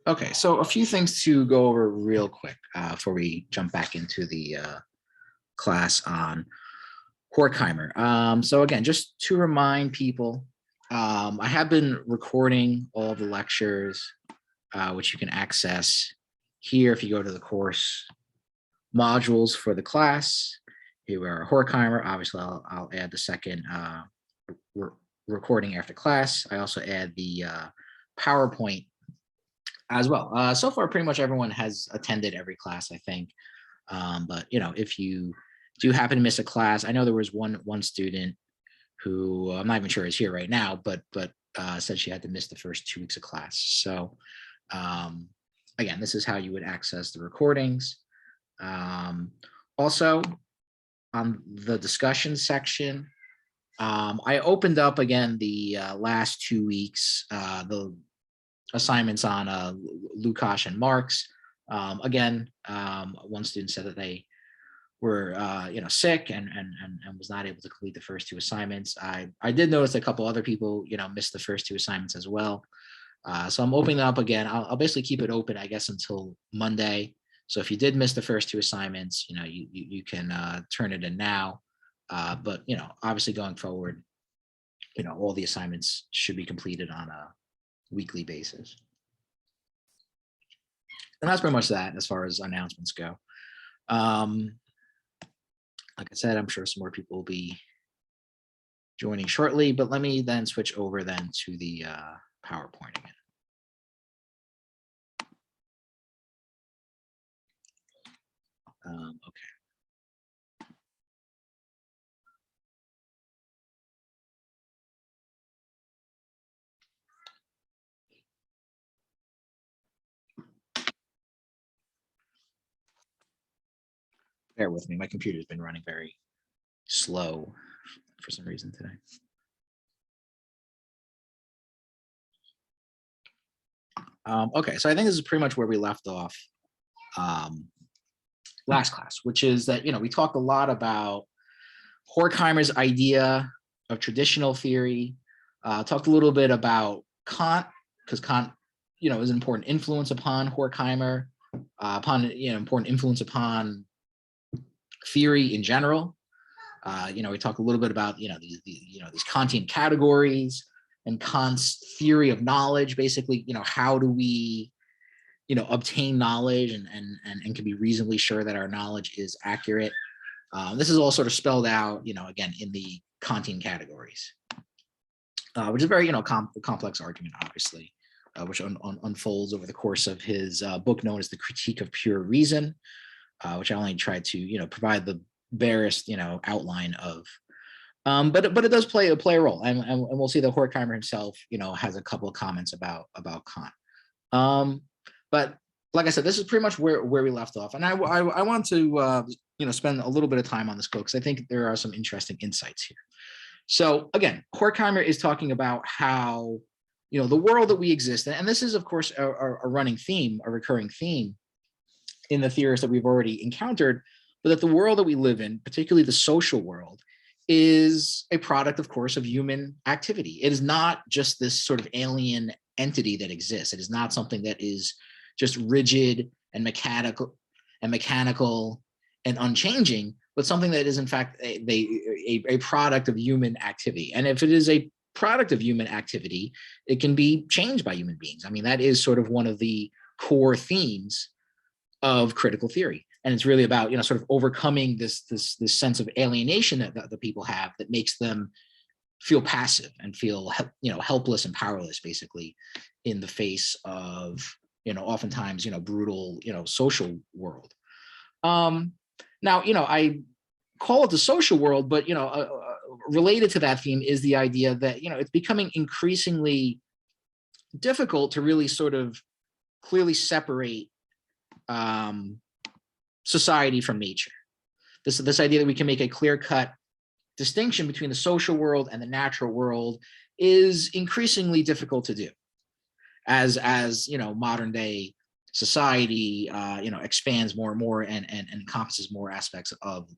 Okay, so a few things to go over real quick before we jump back into the class on Horkheimer. So again, just to remind people, I have been recording all the lectures, which you can access here if you go to the course modules for the class. Here are Horkheimer. Obviously, I'll add the second recording after class. I also add the PowerPoint as well. So far, pretty much everyone has attended every class, I think. But if you do happen to miss a class, I know there was one student who I'm not even sure is here right now, but said she had to miss the first 2 weeks of class. So again, this is how you would access the recordings. Also, on the discussion section, I opened up again the last 2 weeks, the assignments on Lukács and Marx. Again, one student said that they were sick and was not able to complete the first 2 assignments. I did notice a couple other people missed the first 2 assignments as well. So I'm opening up again. I'll basically keep it open, I guess, until Monday. So if you did miss the first 2 assignments, you can turn it in now. But obviously going forward, all the assignments should be completed on a weekly basis. And that's pretty much that as far as announcements go. Like I said, I'm sure some more people will be joining shortly, but let me then switch over then to the PowerPoint again. Okay. Bear with me, my computer's been running very slow for some reason today. Okay, so I think this is pretty much where we left off last class, which is that, we talked a lot about Horkheimer's idea of traditional theory, talked a little bit about Kant, because Kant, is an important influence upon Horkheimer, important influence upon theory in general. We talk a little bit about these Kantian categories and Kant's theory of knowledge. Basically, how do we obtain knowledge and can be reasonably sure that our knowledge is accurate. This is all sort of spelled out, again, in the Kantian categories, which is a very complex argument, obviously, which unfolds over the course of his book known as The Critique of Pure Reason, which I only tried to provide the barest outline of, but it does play a role, and we'll see that Horkheimer himself has a couple of comments about Kant. But like I said, this is pretty much where we left off, and I want to spend a little bit of time on this quote because I think there are some interesting insights here. So again, Horkheimer is talking about how the world that we exist in, and this is of course a running theme, a recurring theme in the theorists that we've already encountered, but that the world that we live in, particularly the social world, is a product, of course, of human activity. It is not just this sort of alien entity that exists. It is not something that is just rigid and mechanical and unchanging, but something that is in fact a product of human activity. And if it is a product of human activity, it can be changed by human beings. I mean, that is sort of one of the core themes of critical theory. And it's really about, sort of overcoming this sense of alienation that the people have that makes them feel passive and feel, helpless and powerless, basically, in the face of, oftentimes, brutal, social world. Now, I call it the social world, but, related to that theme is the idea that, it's becoming increasingly difficult to really sort of clearly separate society from nature. This idea that we can make a clear-cut distinction between the social world and the natural world is increasingly difficult to do as modern day society expands more and more and encompasses more aspects of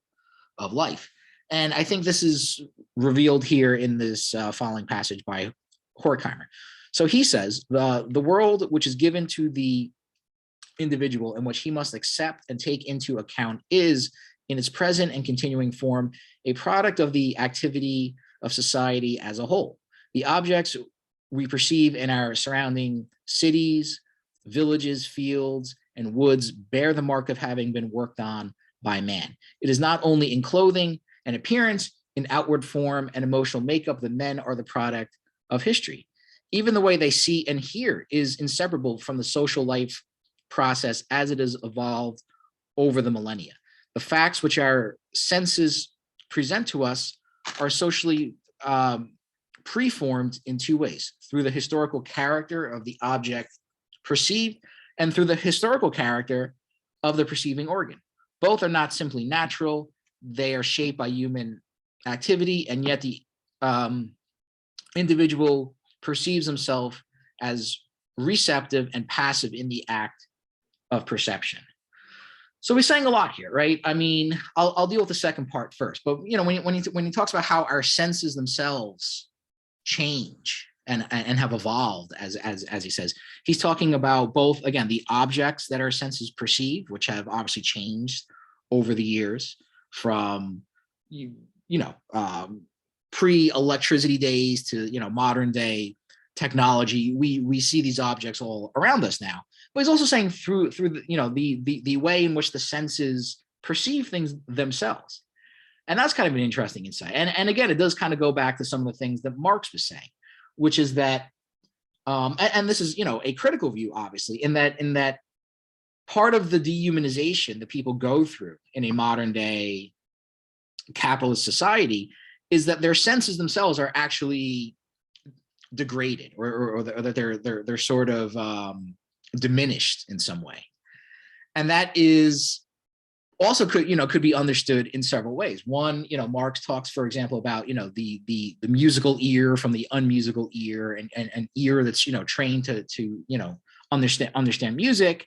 life. And I think this is revealed here in this following passage by Horkheimer. So he says the world which is given to the individual and which he must accept and take into account is, in its present and continuing form, a product of the activity of society as a whole. The objects we perceive in our surrounding cities, villages, fields, and woods bear the mark of having been worked on by man. It is not only in clothing and appearance, in outward form and emotional makeup that men are the product of history. Even the way they see and hear is inseparable from the social life process as it has evolved over the millennia. The facts which our senses present to us are socially preformed in two ways: through the historical character of the object perceived and through the historical character of the perceiving organ. Both are not simply natural, they are shaped by human activity, and yet the individual perceives himself as receptive and passive in the act of perception. So he's saying a lot here, right? I mean, I'll deal with the second part first, but when he talks about how our senses themselves change and have evolved, as he says, he's talking about both, again, the objects that our senses perceive, which have obviously changed over the years from pre-electricity days to modern day technology. We see these objects all around us now. But he's also saying through the way in which the senses perceive things themselves. And that's kind of an interesting insight. And again, it does kind of go back to some of the things that Marx was saying, which is that, and this is a critical view, obviously, in that part of the dehumanization that people go through in a modern day capitalist society is that their senses themselves are actually degraded, or that they're sort of diminished in some way. And that is also could be understood in several ways. One, Marx talks, for example, about the musical ear from the unmusical ear, and an ear that's trained to understand music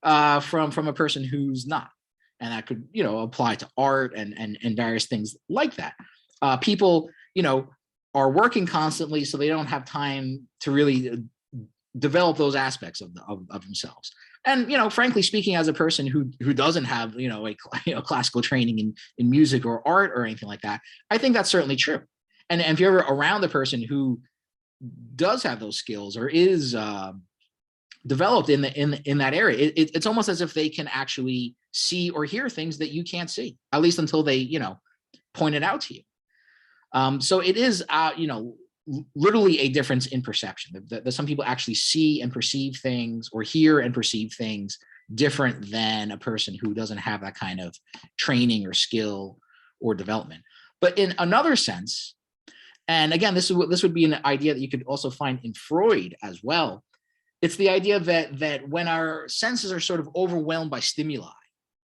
from a person who's not. And that could apply to art and various things like that. People are working constantly, so they don't have time to really develop those aspects of themselves. And frankly speaking, as a person who doesn't have a classical training in music or art or anything like that, I think that's certainly true. And if you're around a person who does have those skills or is developed in that area, it's almost as if they can actually see or hear things that you can't see, at least until they point it out to you. So it is literally a difference in perception, that some people actually see and perceive things, or hear and perceive things, different than a person who doesn't have that kind of training or skill or development. But in another sense, and again, this would be an idea that you could also find in Freud as well. It's the idea that when our senses are sort of overwhelmed by stimuli,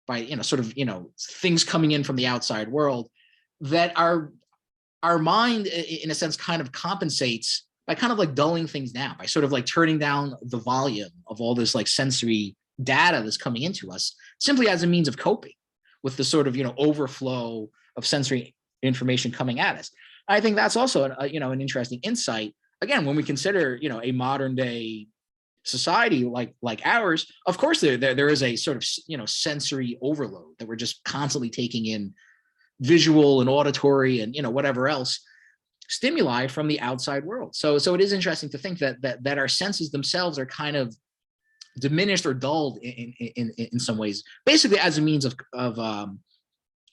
by things coming in from the outside world, that our mind, in a sense, kind of compensates by kind of like dulling things down, by sort of like turning down the volume of all this like sensory data that's coming into us, simply as a means of coping with the sort of overflow of sensory information coming at us. I think that's also an interesting insight. Again, when we consider a modern day society like ours, of course there is a sort of sensory overload that we're just constantly taking in visual and auditory and whatever else stimuli from the outside world. So it is interesting to think that our senses themselves are kind of diminished or dulled in some ways, basically as a means of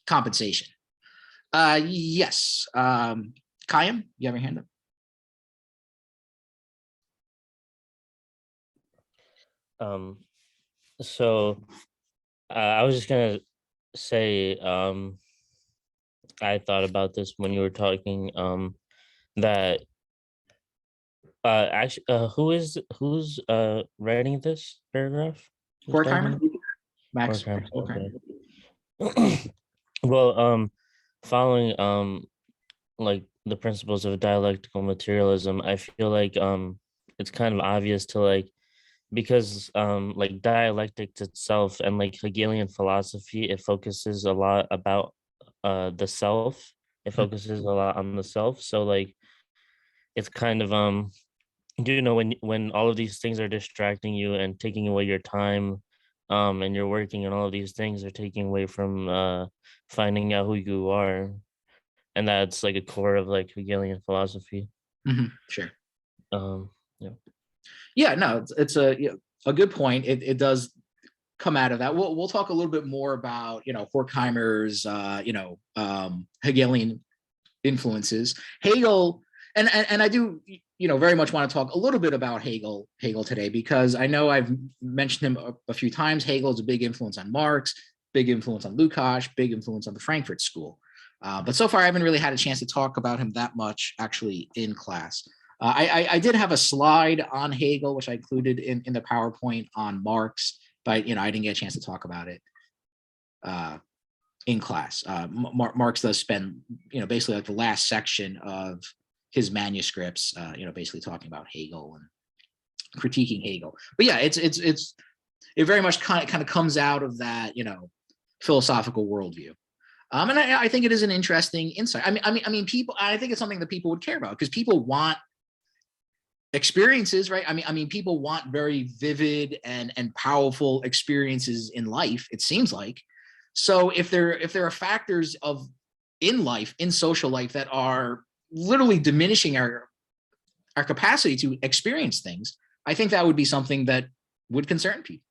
compensation. Yes, Kayam, you have your hand up. So I was just gonna say, I thought about this when you were talking, that actually, who's writing this paragraph? Horkheimer? Max Horkheimer. Okay. Well, following like the principles of dialectical materialism, I feel like it's kind of obvious to because like dialectics itself and like Hegelian philosophy, it focuses a lot about the self. It focuses a lot on the self. So like it's kind of you know, when all of these things are distracting you and taking away your time, and you're working and all of these things are taking away from finding out who you are, and that's like a core of like Hegelian philosophy. Sure. Um, yeah. Yeah, no, it's a, you know, a good point. It does come out of that. We'll talk a little bit more about, you know, Horkheimer's Hegelian influences. Hegel, and I do, you know, very much want to talk a little bit about Hegel today, because I know I've mentioned him a few times. Hegel is a big influence on Marx, big influence on Lukács, big influence on the Frankfurt School. But so far, I haven't really had a chance to talk about him that much actually in class. I did have a slide on Hegel, which I included in the PowerPoint on Marx, but you know, I didn't get a chance to talk about it in class. Marx does spend, you know, basically like the last section of his manuscripts, you know, basically talking about Hegel and critiquing Hegel. But yeah, it very much kind of comes out of that, you know, philosophical worldview. And I think it is an interesting insight. I mean, people. I think it's something that people would care about, because people want experiences, right? I mean, people want very vivid and powerful experiences in life, it seems like. So if there are factors of in life, in social life, that are literally diminishing our capacity to experience things, I think that would be something that would concern people.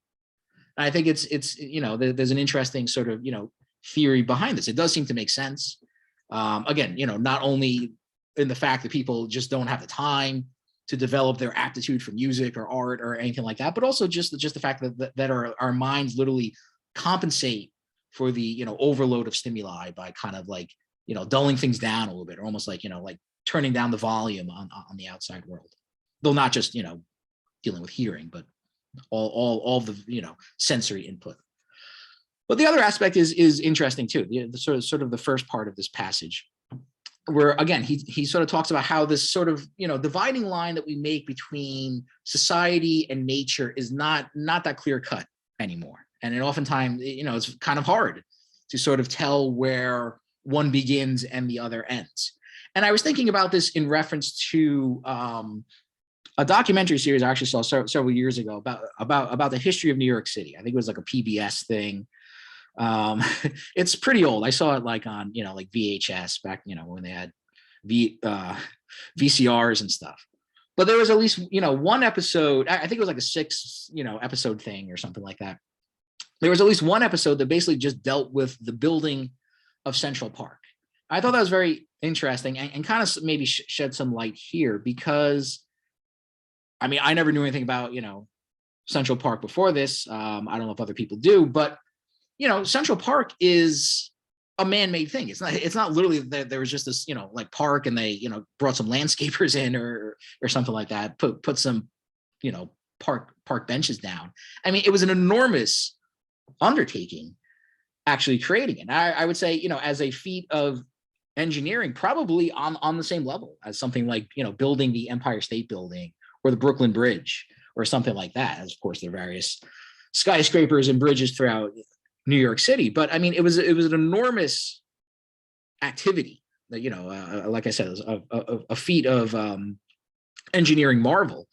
And I think it's you know, there's an interesting sort of, you know, theory behind this. It does seem to make sense. Again, you know, not only in the fact that people just don't have the time to develop their aptitude for music or art or anything like that, but also just the fact that our minds literally compensate for the, you know, overload of stimuli by kind of like, you know, dulling things down a little bit, or almost like, you know, like turning down the volume on the outside world. Though not just, you know, dealing with hearing, but all the, you know, sensory input. But the other aspect is interesting too. The sort of the first part of this passage, where again he sort of talks about how this sort of, you know, dividing line that we make between society and nature is not that clear cut anymore. And it oftentimes, you know, it's kind of hard to sort of tell where one begins and the other ends. And I was thinking about this in reference to a documentary series I actually saw several years ago about the history of New York City. I think it was like a PBS thing. It's pretty old. I saw it like on, you know, like VHS back, you know, when they had VCRs and stuff. But there was at least, you know, one episode, I think it was like a 6, you know, episode thing or something like that. There was at least one episode that basically just dealt with the building of Central Park. I thought that was very interesting, and kind of maybe shed some light here, because I mean, I never knew anything about, you know, Central Park before this. I don't know if other people do, but you know, Central Park is a man-made thing. It's not literally that there was just this, you know, like park and they, you know, brought some landscapers in or something like that, put some, you know, park benches down. I mean, it was an enormous undertaking actually creating it. I would say, you know, as a feat of engineering, probably on the same level as something like, you know, building the Empire State Building or the Brooklyn Bridge or something like that. As of course, there are various skyscrapers and bridges throughout New York City. But I mean, it was an enormous activity that, you know, like I said, it was a feat of engineering marvel.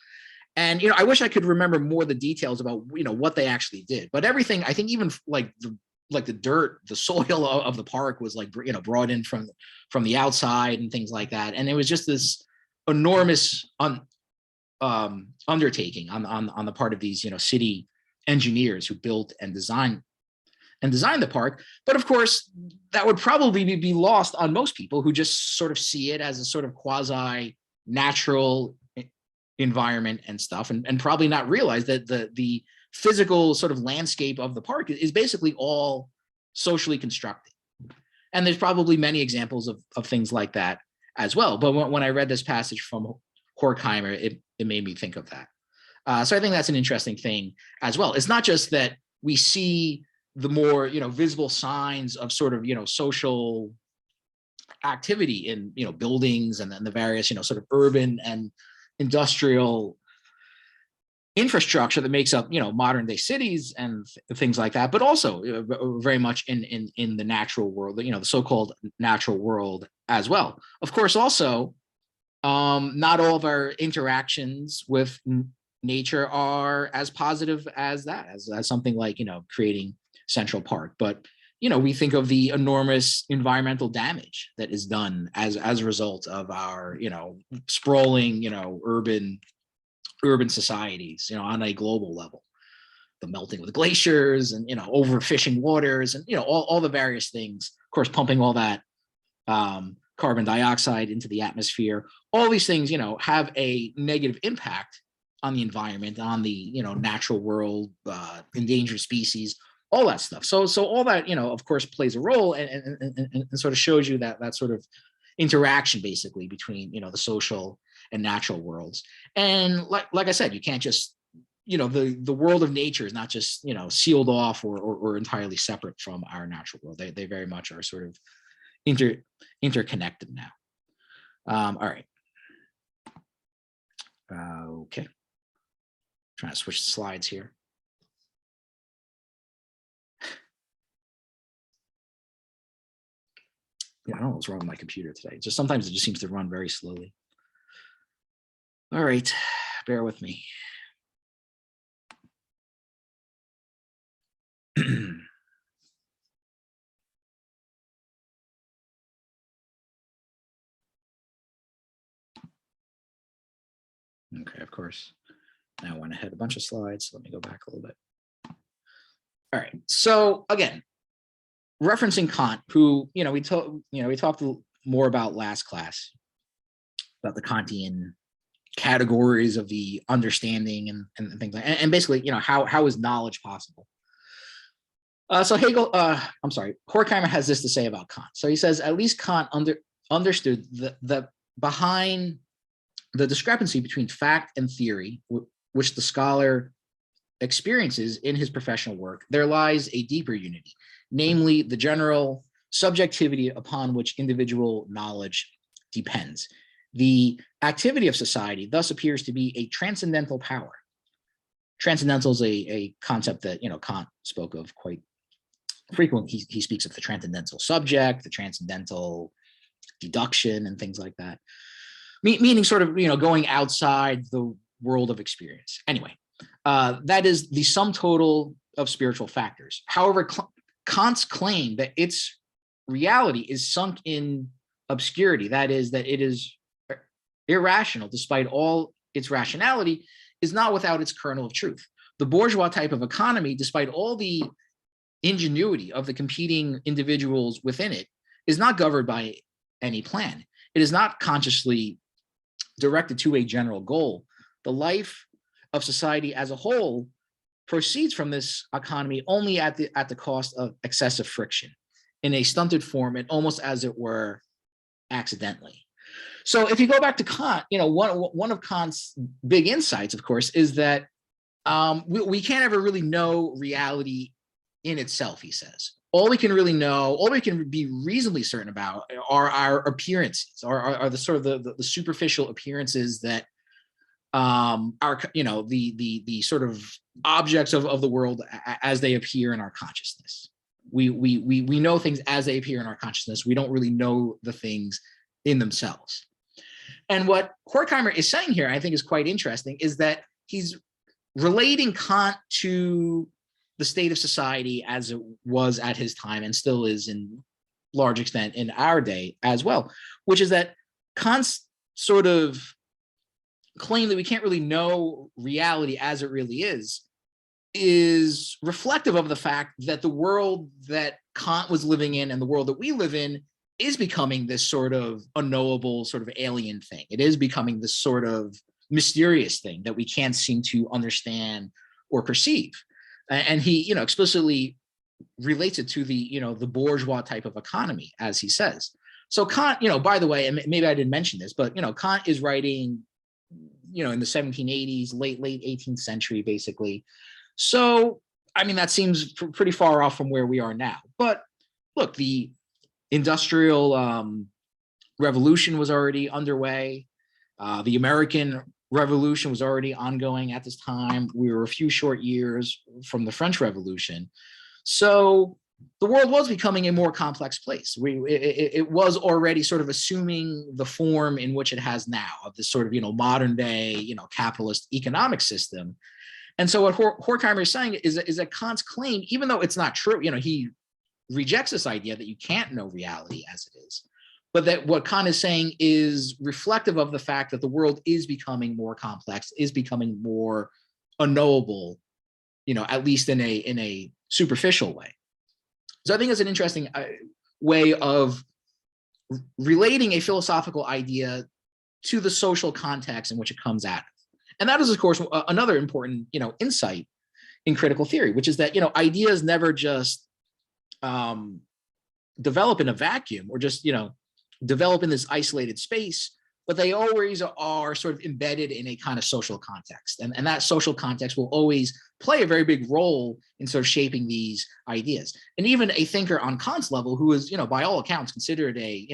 And, you know, I wish I could remember more of the details about, you know, what they actually did. But everything, I think even like the dirt, the soil of the park was like, you know, brought in from the outside and things like that. And it was just this enormous undertaking on the part of these, you know, city engineers who built and designed the park. But of course, that would probably be lost on most people who just sort of see it as a sort of quasi natural environment and stuff, and probably not realize that the physical sort of landscape of the park is basically all socially constructed. And there's probably many examples of things like that as well. But when I read this passage from Horkheimer, it made me think of that. So I think that's an interesting thing as well. It's not just that we see the more, you know, visible signs of sort of, you know, social activity in, you know, buildings and then the various, you know, sort of urban and industrial infrastructure that makes up, you know, modern day cities and things like that, but also very much in the natural world, you know, the so-called natural world as well. Of course, also Not all of our interactions with nature are as positive as that, as something like, creating Central Park. But, we think of the enormous environmental damage that is done as a result of our, sprawling, urban societies, on a global level. The melting of the glaciers and, overfishing waters and, all the various things, of course, pumping all that carbon dioxide into the atmosphere. All these things, have a negative impact on the environment, on the, natural world, endangered species, all that stuff. So all that, of course, plays a role and sort of shows you that sort of interaction basically between, the social and natural worlds. And like I said, you can't just, the world of nature is not just, sealed off or entirely separate from our natural world. They very much are sort of interconnected now. All right. Okay. Trying to switch slides here. Yeah, I don't know what's wrong with my computer today. Just sometimes it just seems to run very slowly. All right, bear with me. Okay, of course. Now I went ahead a bunch of slides. Let me go back a little bit. All right. So again, referencing Kant, who we talked more about last class about the Kantian categories of the understanding and things like that, and basically, how is knowledge possible? So Hegel, Horkheimer has this to say about Kant. So he says, at least Kant understood the behind the discrepancy between fact and theory, which the scholar experiences in his professional work, there lies a deeper unity, namely the general subjectivity upon which individual knowledge depends. The activity of society thus appears to be a transcendental power. Transcendental is a concept that Kant spoke of quite frequently. He speaks of the transcendental subject, the transcendental deduction, and things like that. Meaning sort of going outside the world of experience. Anyway, that is the sum total of spiritual factors. However, Kant's claim that its reality is sunk in obscurity, that is, that it is irrational despite all its rationality, is not without its kernel of truth. The bourgeois type of economy, despite all the ingenuity of the competing individuals within it, is not governed by any plan. It is not consciously directed to a general goal. The life of society as a whole proceeds from this economy only at the cost of excessive friction, in a stunted form and almost as it were accidentally. So if you go back to Kant, one of Kant's big insights, of course, is that we can't ever really know reality in itself, he says. All we can really know, all we can be reasonably certain about are our appearances, are the sort of the superficial appearances that are, the sort of objects of the world as they appear in our consciousness. We know things as they appear in our consciousness. We don't really know the things in themselves. And what Horkheimer is saying here, I think, is quite interesting, is that he's relating Kant to the state of society as it was at his time and still is in large extent in our day as well, which is that Kant's sort of claim that we can't really know reality as it really is reflective of the fact that the world that Kant was living in and the world that we live in is becoming this sort of unknowable, sort of alien thing. It is becoming this sort of mysterious thing that we can't seem to understand or perceive. And he, explicitly relates it to the, the bourgeois type of economy, as he says. So Kant, by the way, and maybe I didn't mention this, but, Kant is writing, in the 1780s, late 18th century, basically. So, I mean, that seems pretty far off from where we are now. But look, the Industrial Revolution was already underway. The American Revolution was already ongoing at this time. We were a few short years from the French Revolution. So the world was becoming a more complex place. It was already sort of assuming the form in which it has now, of this sort of, modern day, capitalist economic system. And so what Horkheimer is saying is that Kant's claim, even though it's not true, he rejects this idea that you can't know reality as it is, but that what Kant is saying is reflective of the fact that the world is becoming more complex, is becoming more unknowable, at least in a superficial way. So I think it's an interesting way of relating a philosophical idea to the social context in which it comes at. And that is, of course, another important, insight in critical theory, which is that, ideas never just develop in a vacuum or just, develop in this isolated space, but they always are sort of embedded in a kind of social context. And that social context will always play a very big role in sort of shaping these ideas. And even a thinker on Kant's level, who is, by all accounts, considered a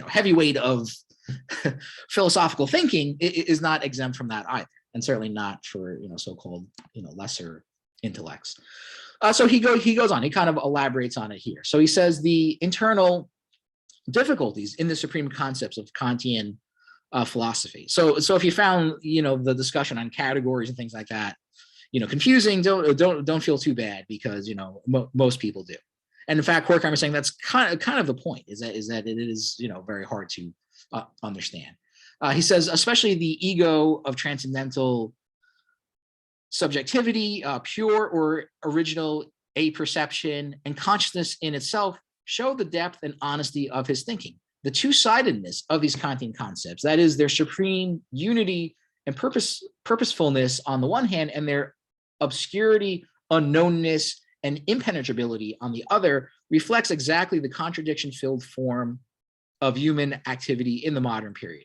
heavyweight of philosophical thinking, is not exempt from that either, and certainly not for so-called lesser intellects. So he goes on. He kind of elaborates on it here. So he says the internal difficulties in the supreme concepts of Kantian philosophy. So if you found the discussion on categories and things like that confusing, don't feel too bad, because most people do. And in fact, Horkheimer is saying that's kind of the point, is that it is very hard to understand. He says especially the ego of transcendental subjectivity, pure or original apperception, and consciousness in itself show the depth and honesty of his thinking. The two-sidedness of these Kantian concepts, that is, their supreme unity and purposefulness on the one hand, and their obscurity, unknownness, and impenetrability on the other, reflects exactly the contradiction-filled form of human activity in the modern period.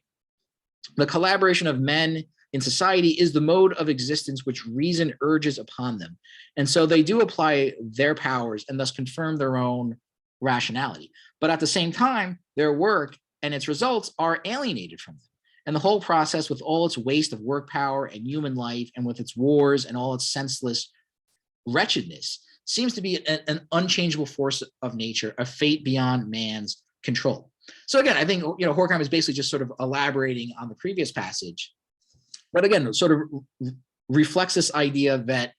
The collaboration of men in society is the mode of existence which reason urges upon them. And so they do apply their powers and thus confirm their own rationality. But at the same time, their work and its results are alienated from them. And the whole process, with all its waste of work power and human life, and with its wars and all its senseless wretchedness, seems to be an unchangeable force of nature, a fate beyond man's control. So again, I think Horkheimer is basically just sort of elaborating on the previous passage, but again, sort of reflects this idea that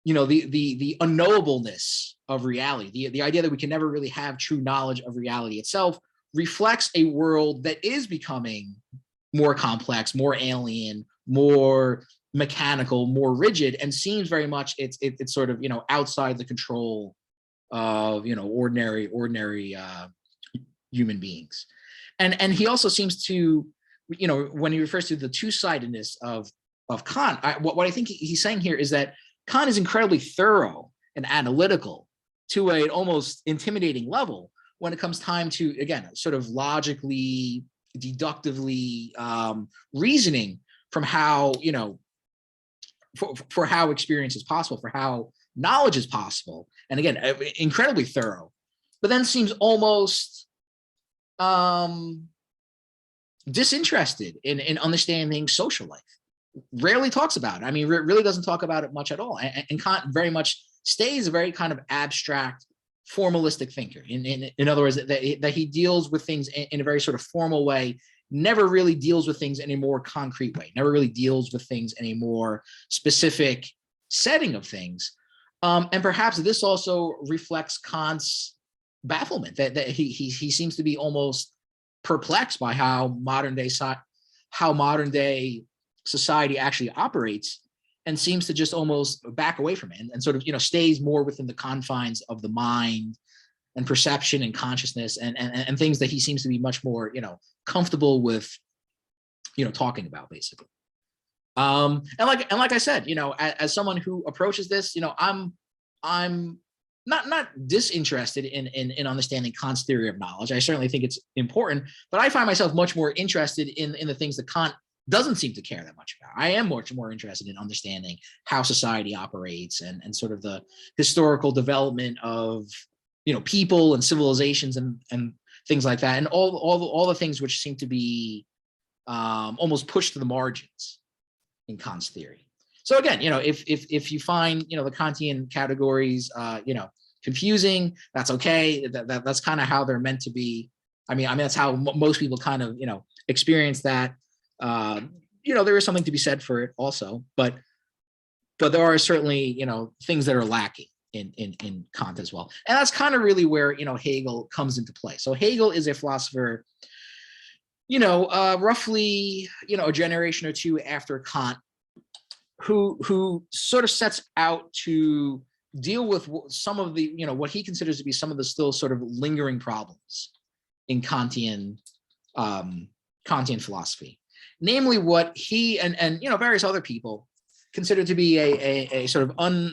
the unknowableness of reality, the idea that we can never really have true knowledge of reality itself, reflects a world that is becoming more complex, more alien, more mechanical, more rigid, and seems very much it's sort of outside the control of ordinary human beings. And he also seems to, when he refers to the two-sidedness of Kant, what I think he's saying here is that Kant is incredibly thorough and analytical to an almost intimidating level when it comes time to, again, sort of logically, deductively reasoning from how, for how experience is possible, for how knowledge is possible. And again, incredibly thorough, but then seems almost disinterested in understanding social life. Rarely talks about it. I mean, really doesn't talk about it much at all. And Kant very much stays a very kind of abstract, formalistic thinker. In other words, that he deals with things in a very sort of formal way, never really deals with things in a more concrete way, never really deals with things in a more specific setting of things. And perhaps this also reflects Kant's bafflement, that he seems to be almost perplexed by how modern day society actually operates, and seems to just almost back away from it and sort of stays more within the confines of the mind and perception and consciousness and things that he seems to be much more comfortable with talking about, basically. And like I said, as someone who approaches this, I'm not disinterested in understanding Kant's theory of knowledge. I certainly think it's important, but I find myself much more interested in the things that Kant doesn't seem to care that much about. I am much more interested in understanding how society operates and sort of the historical development of people and civilizations and things like that, and all the things which seem to be almost pushed to the margins in Kant's theory. So again, if you find, the Kantian categories, confusing, that's okay. That's kind of how they're meant to be. I mean, that's how most people kind of, experience that. There is something to be said for it also, but there are certainly, things that are lacking in Kant as well. And that's kind of really where, Hegel comes into play. So Hegel is a philosopher, roughly, a generation or two after Kant, who sort of sets out to deal with some of the, what he considers to be some of the still sort of lingering problems in Kantian philosophy, namely what he and various other people consider to be a sort of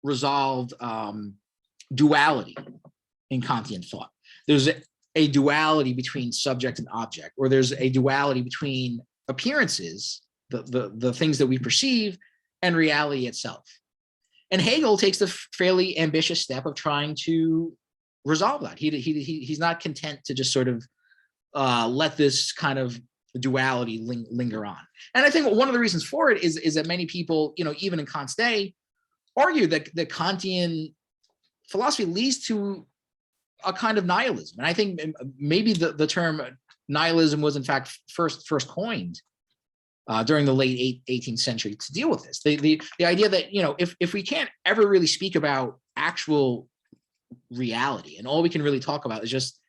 unresolved duality in Kantian thought. There's a duality between subject and object, or there's a duality between appearances, the things that we perceive, and reality itself. And Hegel takes the fairly ambitious step of trying to resolve that. He's not content to just sort of let this kind of duality linger on. And I think one of the reasons for it is that many people, even in Kant's day, argue that the Kantian philosophy leads to a kind of nihilism. And I think maybe the term nihilism was in fact first coined during the late 18th century to deal with this. The idea that, if we can't ever really speak about actual reality, and all we can really talk about is just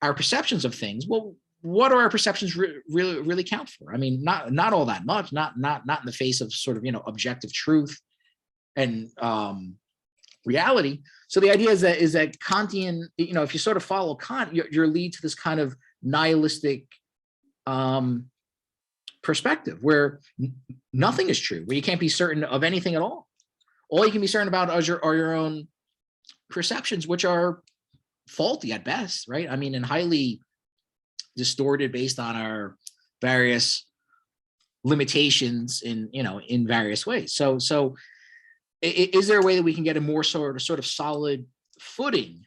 our perceptions of things, well, what do our perceptions really count for? I mean, not all that much, not in the face of sort of, objective truth and reality. So the idea is that Kantian, if you sort of follow Kant, you're lead to this kind of nihilistic perspective where nothing is true, where you can't be certain of anything at all. All you can be certain about are your own perceptions, which are faulty at best, right? I mean, and highly distorted based on our various limitations in various ways. So is there a way that we can get a more sort of solid footing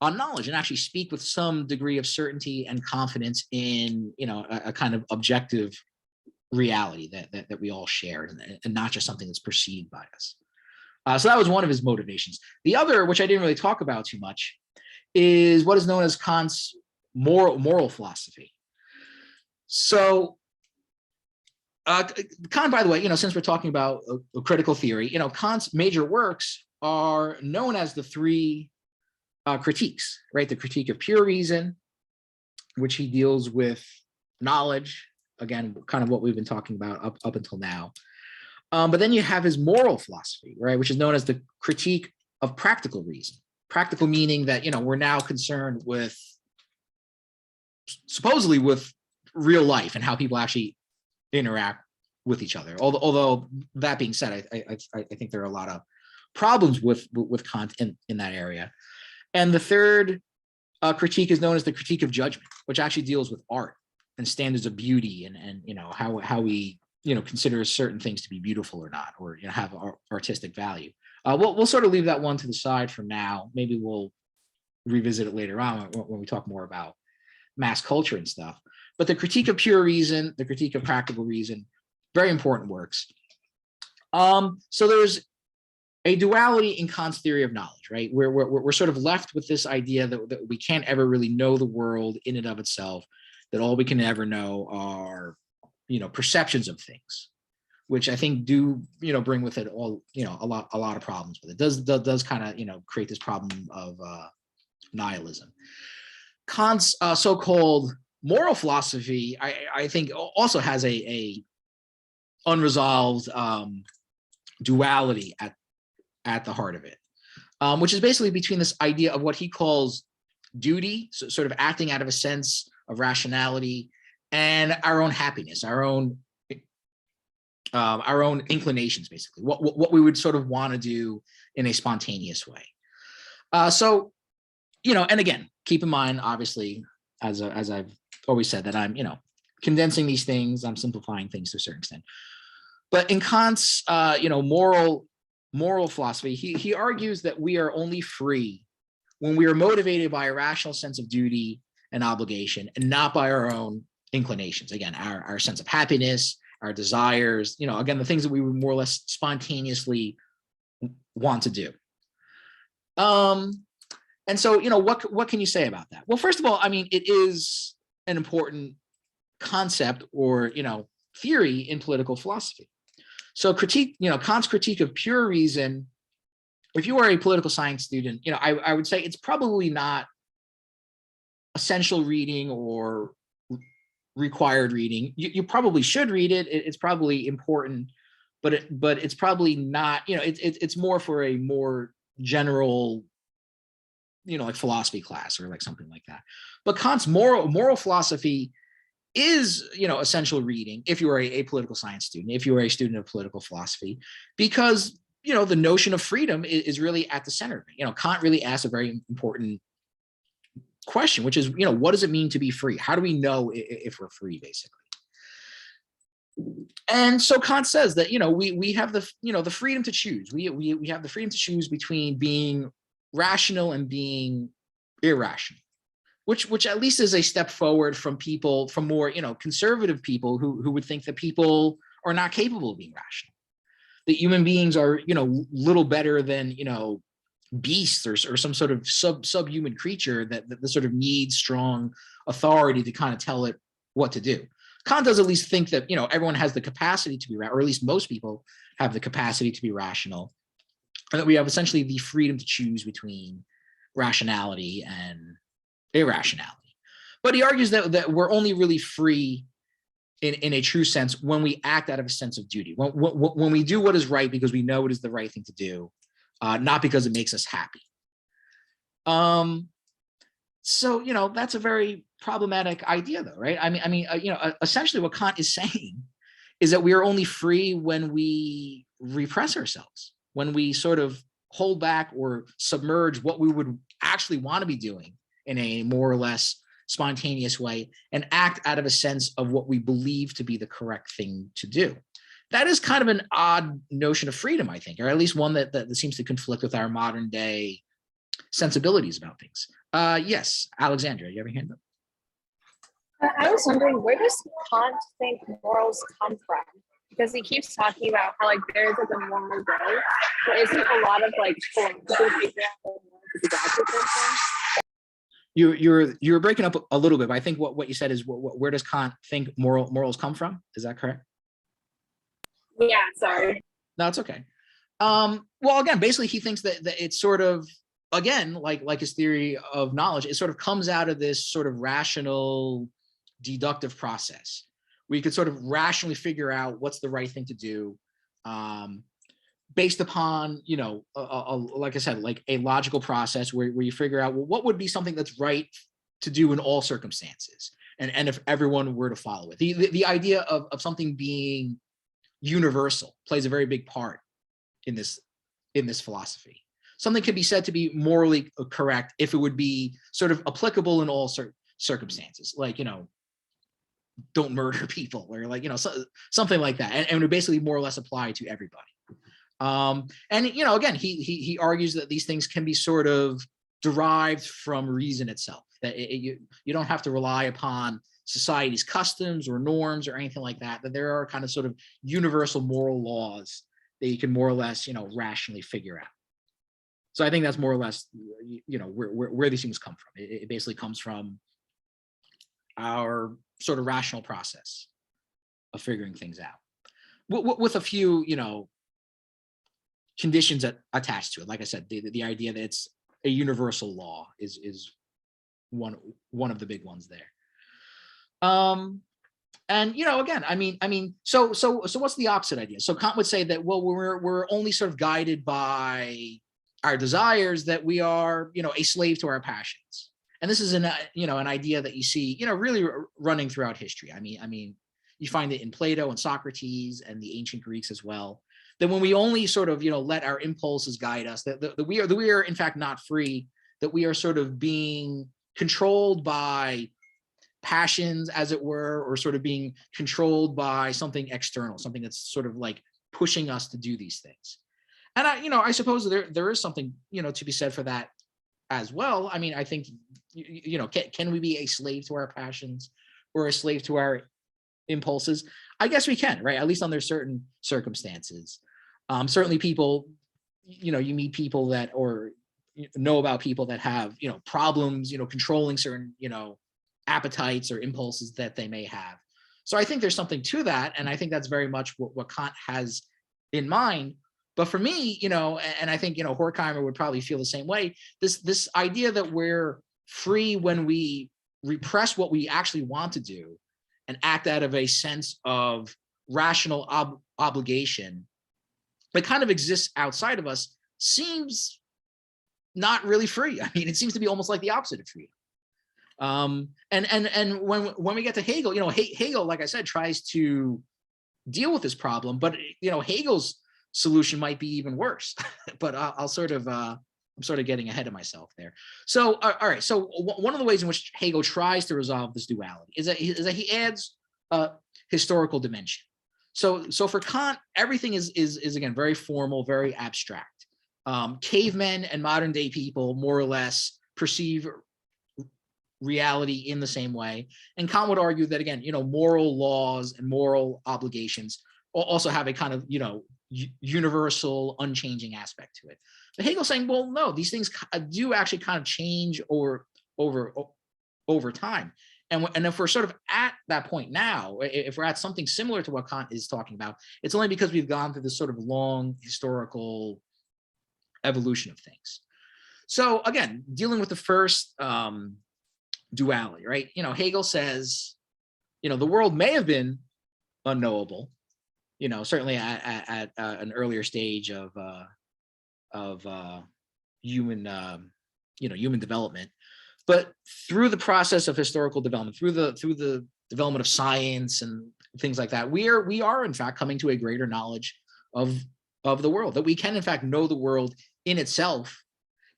on knowledge and actually speak with some degree of certainty and confidence in, a kind of objective reality that we all share, and not just something that's perceived by us? So that was one of his motivations. The other, which I didn't really talk about too much, is what is known as Kant's moral philosophy. So Kant, by the way, since we're talking about a critical theory, Kant's major works are known as the three critiques, right? The critique of pure reason, which he deals with knowledge, again, kind of what we've been talking about up until now. But then you have his moral philosophy, right, which is known as the critique of practical reason. Practical meaning that, we're now concerned with, supposedly, with real life and how people actually interact with each other. Although that being said, I think there are a lot of problems with Kant in that area. And the third critique is known as the critique of judgment, which actually deals with art and standards of beauty and how we consider certain things to be beautiful or not, or have artistic value. We'll sort of leave that one to the side for now. Maybe we'll revisit it later on when we talk more about mass culture and stuff. But the critique of pure reason, the critique of practical reason, very important works. So there's a duality in Kant's theory of knowledge, right? We're sort of left with this idea that we can't ever really know the world in and of itself, that all we can ever know are, perceptions of things, which I think do, bring with it all, a lot of problems with it. Does kind of, create this problem of nihilism. Kant's so-called moral philosophy, I think, also has a unresolved duality at the heart of it, which is basically between this idea of what he calls duty, so sort of acting out of a sense of rationality, and our own happiness, our own inclinations, basically, what we would sort of want to do in a spontaneous way. So, and again, keep in mind, obviously, as I've always said, that I'm, condensing these things, I'm simplifying things to a certain extent. But in Kant's, moral philosophy, he argues that we are only free when we are motivated by a rational sense of duty and obligation, and not by our own inclinations. Again, our sense of happiness, our desires, again, the things that we would more or less spontaneously want to do. And so, what can you say about that? Well, first of all, I mean, it is an important concept or, theory in political philosophy. So Kant's critique of pure reason, if you are a political science student, I would say it's probably not essential reading or required reading. You probably should read it. It's probably important, but it's probably not, it's more for a more general, like philosophy class or like something like that. But Kant's moral philosophy is, essential reading if you are a political science student, if you are a student of political philosophy, because, the notion of freedom is really at the center of it. Kant really asks a very important question, which is, what does it mean to be free? How do we know if we're free, basically? And so Kant says that, we have the freedom to choose. We have the freedom to choose between being rational and being irrational, which at least is a step forward from more, conservative people who would think that people are not capable of being rational, that human beings are, little better than, beasts or some sort of subhuman creature that sort of needs strong authority to kind of tell it what to do. Kant does at least think that, everyone has the capacity to be, or at least most people have the capacity to be rational, and that we have essentially the freedom to choose between rationality and irrationality. But he argues that we're only really free in a true sense when we act out of a sense of duty, when we do what is right because we know it is the right thing to do, not because it makes us happy. So, that's a very problematic idea, though, right? I mean, essentially what Kant is saying is that we are only free when we repress ourselves, when we sort of hold back or submerge what we would actually want to be doing in a more or less spontaneous way and act out of a sense of what we believe to be the correct thing to do. That is kind of an odd notion of freedom, I think, or at least one that seems to conflict with our modern day sensibilities about things. Yes, Alexandra, you have your hand up? I was wondering, where does Kant think morals come from? Because he keeps talking about how there is a moral way, but isn't a lot of people figure out what exactly comes from? You're breaking up a little bit, but I think what you said is where does Kant think morals come from? Is that correct? Yeah, sorry. No, it's okay. Well, again, basically he thinks that it's sort of, again, like his theory of knowledge, it sort of comes out of this sort of rational deductive process. We could sort of rationally figure out what's the right thing to do, based upon, like I said, like a logical process where you figure out, well, what would be something that's right to do in all circumstances, and if everyone were to follow it. The idea of something being universal plays a very big part in this philosophy. Something can be said to be morally correct if it would be sort of applicable in all circumstances, like, don't murder people, or something like that, and would basically more or less apply to everybody. And again, he argues that these things can be sort of derived from reason itself, that you don't have to rely upon society's customs or norms or anything like that, that there are kind of sort of universal moral laws that you can more or less, rationally figure out. So I think that's more or less, where these things come from. It basically comes from our sort of rational process of figuring things out, with a few, conditions attached to it. Like I said, the idea that it's a universal law is one of the big ones there. And again, I mean, so what's the opposite idea? So Kant would say that, well, we're only sort of guided by our desires, that we are, a slave to our passions. And this is an idea that you see, really running throughout history. I mean, you find it in Plato and Socrates and the ancient Greeks as well, that when we only sort of, let our impulses guide us, that we are in fact not free, that we are sort of being controlled by passions, as it were, or sort of being controlled by something external, something that's sort of like pushing us to do these things. And I suppose there is something, to be said for that as well. I mean, I think, can we be a slave to our passions or a slave to our impulses? I guess we can, right? At least under certain circumstances. Certainly people, you meet people that, or know about people that have, problems, controlling certain, appetites or impulses that they may have. So I think there's something to that. And I think that's very much what Kant has in mind. But for me, and I think, Horkheimer would probably feel the same way, this idea that we're free when we repress what we actually want to do and act out of a sense of rational obligation that kind of exists outside of us seems not really free. I mean, it seems to be almost like the opposite of freedom. And when we get to Hegel, Hegel, like I said, tries to deal with this problem, but Hegel's solution might be even worse. But I'm sort of getting ahead of myself there. So all right. So one of the ways in which Hegel tries to resolve this duality is that he adds a historical dimension. So for Kant, everything is again very formal, very abstract. Cavemen and modern day people more or less perceive reality in the same way. And Kant would argue that, again, moral laws and moral obligations also have a kind of, universal, unchanging aspect to it. But Hegel's saying, well, no, these things do actually kind of change over time. And if we're sort of at that point now, if we're at something similar to what Kant is talking about, it's only because we've gone through this sort of long historical evolution of things. So again, dealing with the first duality, right? Hegel says, the world may have been unknowable, certainly at an earlier stage of human, human development, but through the process of historical development, through the development of science and things like that, we are in fact coming to a greater knowledge of the world, that we can in fact know the world in itself,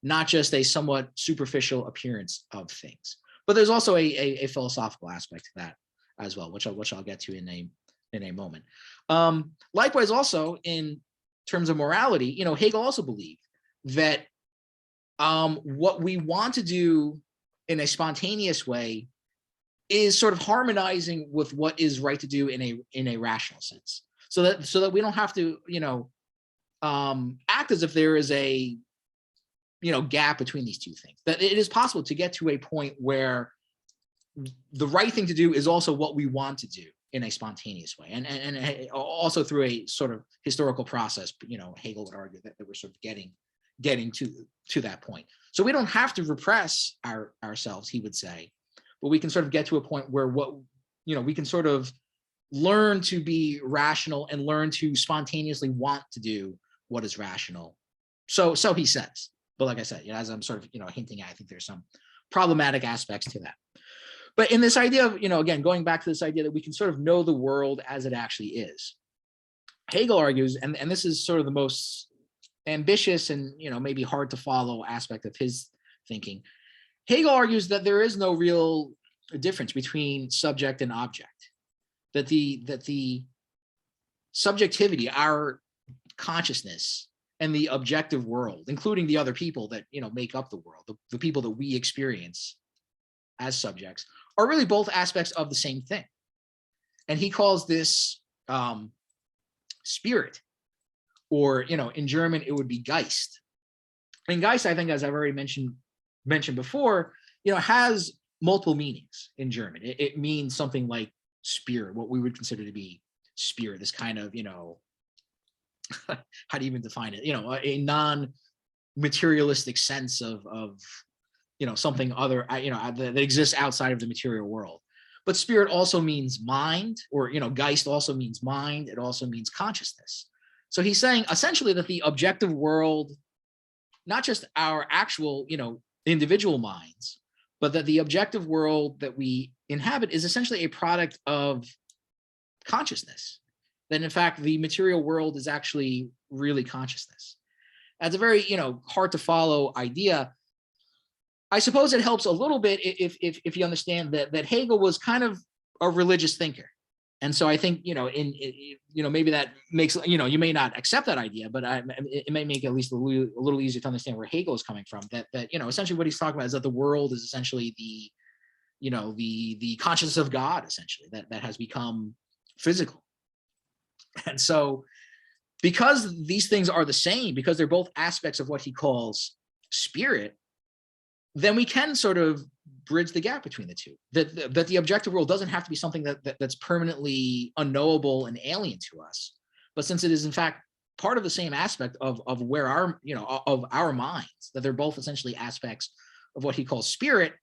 not just a somewhat superficial appearance of things. But there's also a philosophical aspect to that as well, which I'll get to in a moment. Likewise, also in terms of morality, Hegel also believed that what we want to do in a spontaneous way is sort of harmonizing with what is right to do in a rational sense, so that we don't have to act as if there is a gap between these two things, that it is possible to get to a point where the right thing to do is also what we want to do in a spontaneous way, and also through a sort of historical process. Hegel would argue that we're sort of getting to that point. So we don't have to repress ourselves, he would say, but we can sort of get to a point where we can sort of learn to be rational and learn to spontaneously want to do what is rational. So he says. But like I said, as I'm sort of hinting at, I think there's some problematic aspects to that. But in this idea of, again, going back to this idea that we can sort of know the world as it actually is, Hegel argues, and this is sort of the most ambitious and maybe hard to follow aspect of his thinking. Hegel argues that there is no real difference between subject and object, that the subjectivity, our consciousness, and the objective world, including the other people that make up the world, the people that we experience as subjects, are really both aspects of the same thing. And he calls this spirit, or in German it would be Geist. And Geist, I think, as I've already mentioned before, has multiple meanings in German. It means something like spirit, what we would consider to be spirit, this kind of how do you even define it? A non-materialistic sense of something other, that exists outside of the material world. But spirit also means mind, or Geist also means mind. It also means consciousness. So he's saying essentially that the objective world, not just our actual individual minds, but that the objective world that we inhabit is essentially a product of consciousness. That in fact the material world is actually really consciousness. That's a very hard to follow idea. I suppose it helps a little bit if you understand that Hegel was kind of a religious thinker, and so I think maybe that makes you may not accept that idea, but it may make it at least a little easier to understand where Hegel is coming from. That essentially what he's talking about is that the world is essentially the consciousness of God, essentially, that has become physical. And so because these things are the same, because they're both aspects of what he calls spirit, then we can sort of bridge the gap between the two. That the objective world doesn't have to be something that's permanently unknowable and alien to us, but since it is in fact part of the same aspect of where of our minds, that they're both essentially aspects of what he calls spirit,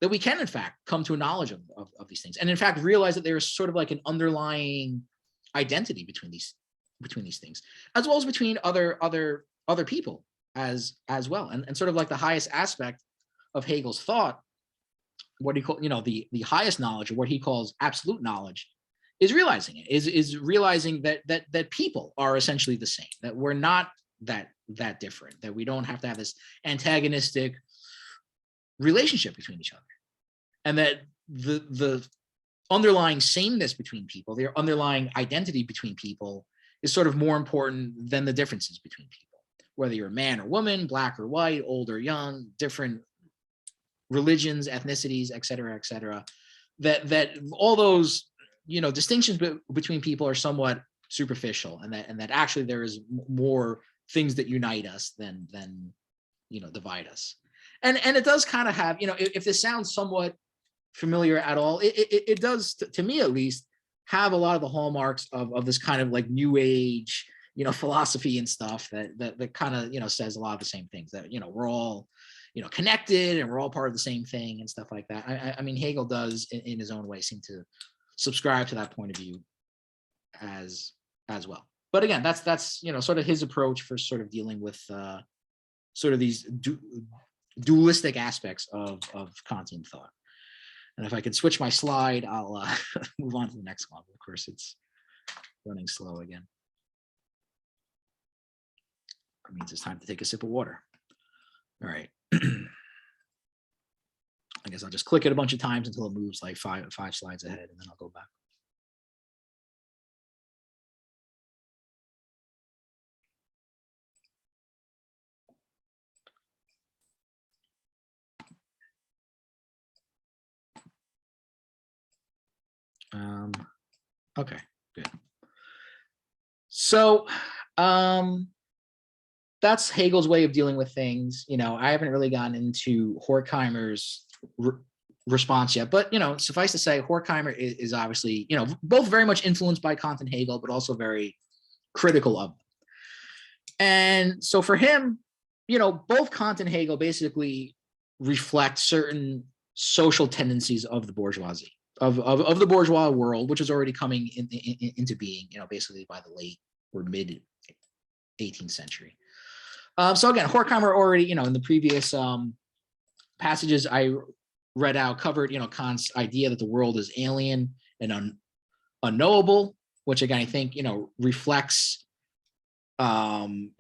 that we can in fact come to a knowledge of these things, and in fact realize that there is sort of like an underlying identity between these things, as well as between other people as well, and sort of like the highest aspect of Hegel's thought, what he called, the highest knowledge, or what he calls absolute knowledge, is realizing it, is realizing that people are essentially the same, that we're not that different, that we don't have to have this antagonistic relationship between each other, and that the underlying sameness between people, their underlying identity between people, is sort of more important than the differences between people, whether you're a man or woman, black or white, old or young, different religions, ethnicities, et cetera, that all those distinctions between people are somewhat superficial, and that actually there is more things that unite us than divide us. And it does kind of have, if this sounds somewhat familiar at all, it does, to me at least, have a lot of the hallmarks of this kind of like new age philosophy and stuff that kind of says a lot of the same things, that we're all connected and we're all part of the same thing and stuff like that. I mean, Hegel does in his own way seem to subscribe to that point of view as well. But again, that's sort of his approach for sort of dealing with sort of these dualistic aspects of Kantian thought. And if I could switch my slide, I'll move on to the next one. Of course, it's running slow again. It means it's time to take a sip of water. All right. I guess I'll just click it a bunch of times until it moves like five slides ahead, and then I'll go back. Okay, good. So that's Hegel's way of dealing with things. I haven't really gotten into Horkheimer's response yet, but suffice to say, Horkheimer is obviously both very much influenced by Kant and Hegel, but also very critical of them. And so for him, both Kant and Hegel basically reflect certain social tendencies of the bourgeoisie, of the bourgeois world, which is already coming into being, basically by the late or mid 18th century. So again, Horkheimer already, in the previous passages I read out, covered, Kant's idea that the world is alien and unknowable, which again, I think, reflects, the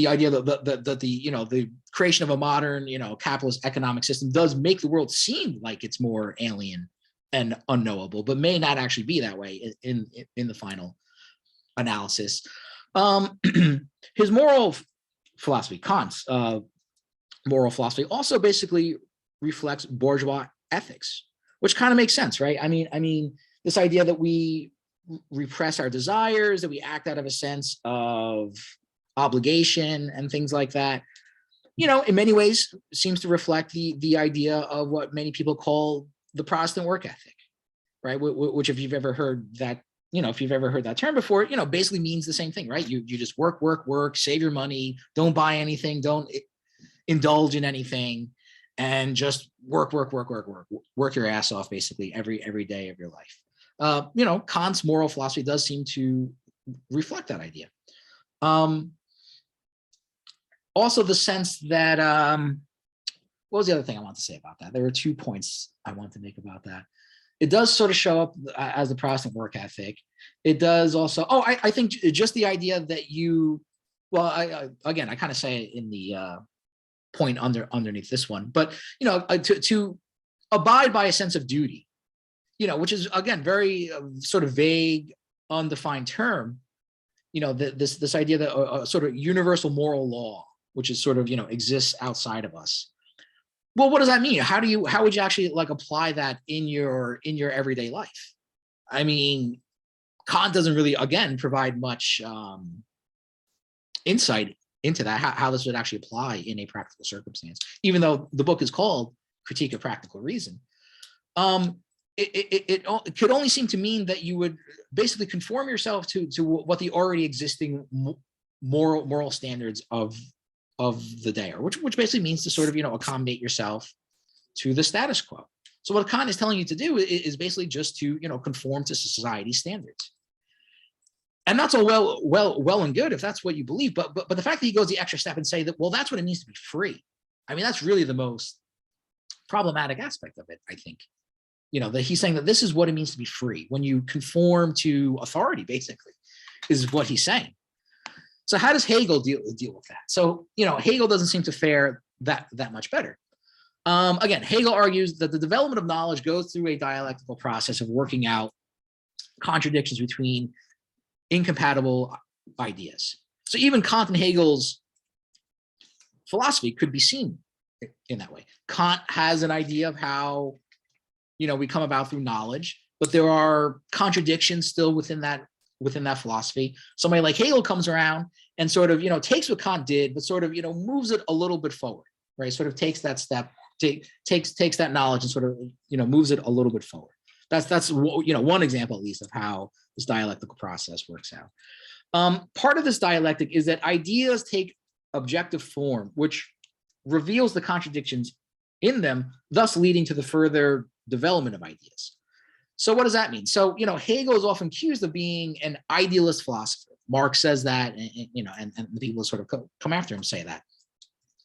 idea that the creation of a modern, capitalist economic system does make the world seem like it's more alien and unknowable, but may not actually be that way in the final analysis. His moral philosophy, Kant's moral philosophy, also basically reflects bourgeois ethics, which kind of makes sense, right? I mean, this idea that we repress our desires, that we act out of a sense of obligation and things like that, in many ways seems to reflect the idea of what many people call the Protestant work ethic, right? Which, if you've ever heard that, if you've ever heard that term before, basically means the same thing, right? You just work, save your money, don't buy anything, don't indulge in anything, and just work your ass off basically every day of your life. Kant's moral philosophy does seem to reflect that idea. Also the sense that, what was the other thing I want to say about that? There were 2 points I want to make about that. It does sort of show up as the Protestant work ethic. It does also, I think just the idea that again, I kind of say it in the point underneath this one, but, to abide by a sense of duty, which is, again, very sort of vague, undefined term, this idea that a sort of universal moral law, which is sort of, exists outside of us, Well, what does that mean? How would you actually like apply that in your everyday life? I mean, Kant doesn't really, again, provide much insight into that, how this would actually apply in a practical circumstance, even though the book is called Critique of Practical Reason. It could only seem to mean that you would basically conform yourself to what the already existing moral standards of the day are, which basically means to sort of, accommodate yourself to the status quo. So what Kant is telling you to do is basically just to, conform to society's standards. And that's all well and good if that's what you believe. But the fact that he goes the extra step and say that, well, that's what it means to be free. I mean, that's really the most problematic aspect of it, I think. That he's saying that this is what it means to be free. When you conform to authority, basically, is what he's saying. So how does Hegel deal with that? So, Hegel doesn't seem to fare that much better. Again, Hegel argues that the development of knowledge goes through a dialectical process of working out contradictions between incompatible ideas. So even Kant and Hegel's philosophy could be seen in that way. Kant has an idea of how, we come about through knowledge, but there are contradictions still within that philosophy. Somebody like Hegel comes around and sort of, takes what Kant did, but sort of, moves it a little bit forward, right? Sort of takes that step, takes that knowledge and sort of, moves it a little bit forward. That's one example at least of how this dialectical process works out. Part of this dialectic is that ideas take objective form, which reveals the contradictions in them, thus leading to the further development of ideas. So what does that mean? So, Hegel is often accused of being an idealist philosopher. Marx says that, and the people sort of come after him say that.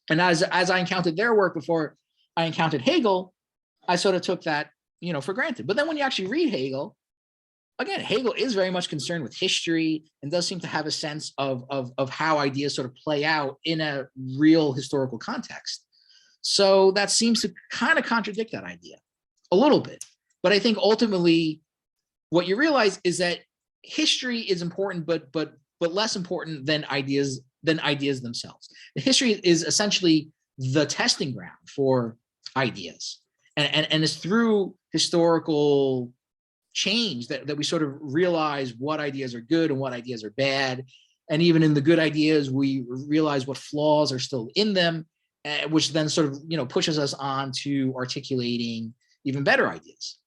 And as I encountered their work before I encountered Hegel, I sort of took that, for granted. But then when you actually read Hegel, again, Hegel is very much concerned with history and does seem to have a sense of how ideas sort of play out in a real historical context. So that seems to kind of contradict that idea a little bit. But I think ultimately what you realize is that history is important, but less important than ideas themselves. The history is essentially the testing ground for ideas. And it's through historical change that we sort of realize what ideas are good and what ideas are bad. And even in the good ideas, we realize what flaws are still in them, which then sort of, pushes us on to articulating even better ideas.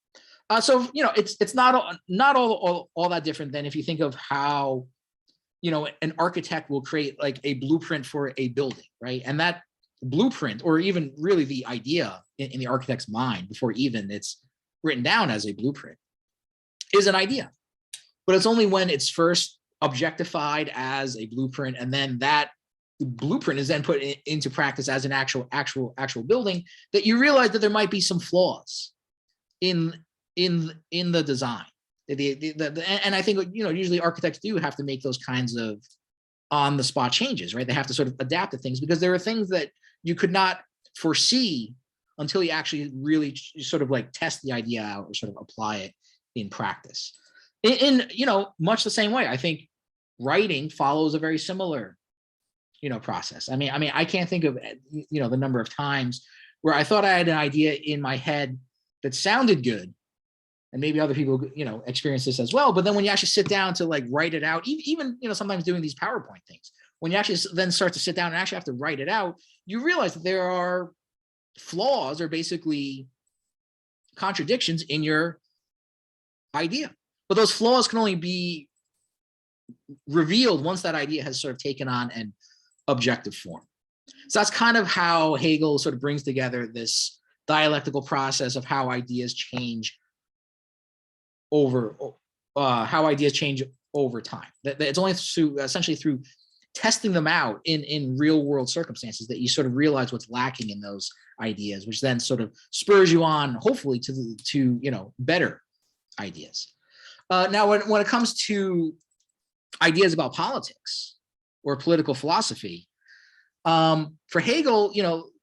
So, it's not all that different than if you think of how, an architect will create like a blueprint for a building, right? And that blueprint, or even really the idea in the architect's mind before even it's written down as a blueprint, is an idea. But it's only when it's first objectified as a blueprint, and then that blueprint is then put into practice as an actual building, that you realize that there might be some flaws in the design. And I think, usually architects do have to make those kinds of on the spot changes, right? They have to sort of adapt to things because there are things that you could not foresee until you actually really sort of like test the idea out or sort of apply it in practice. In much the same way, I think writing follows a very similar, process. I mean, I can't think of, the number of times where I thought I had an idea in my head that sounded good, and maybe other people, experience this as well. But then when you actually sit down to like write it out, even, sometimes doing these PowerPoint things, when you actually then start to sit down and actually have to write it out, you realize that there are flaws or basically contradictions in your idea. But those flaws can only be revealed once that idea has sort of taken on an objective form. So that's kind of how Hegel sort of brings together this dialectical process of how ideas change over time. That it's only essentially through testing them out in real world circumstances that you sort of realize what's lacking in those ideas, which then sort of spurs you on, hopefully, to better ideas. Now, when it comes to ideas about politics or political philosophy, for Hegel,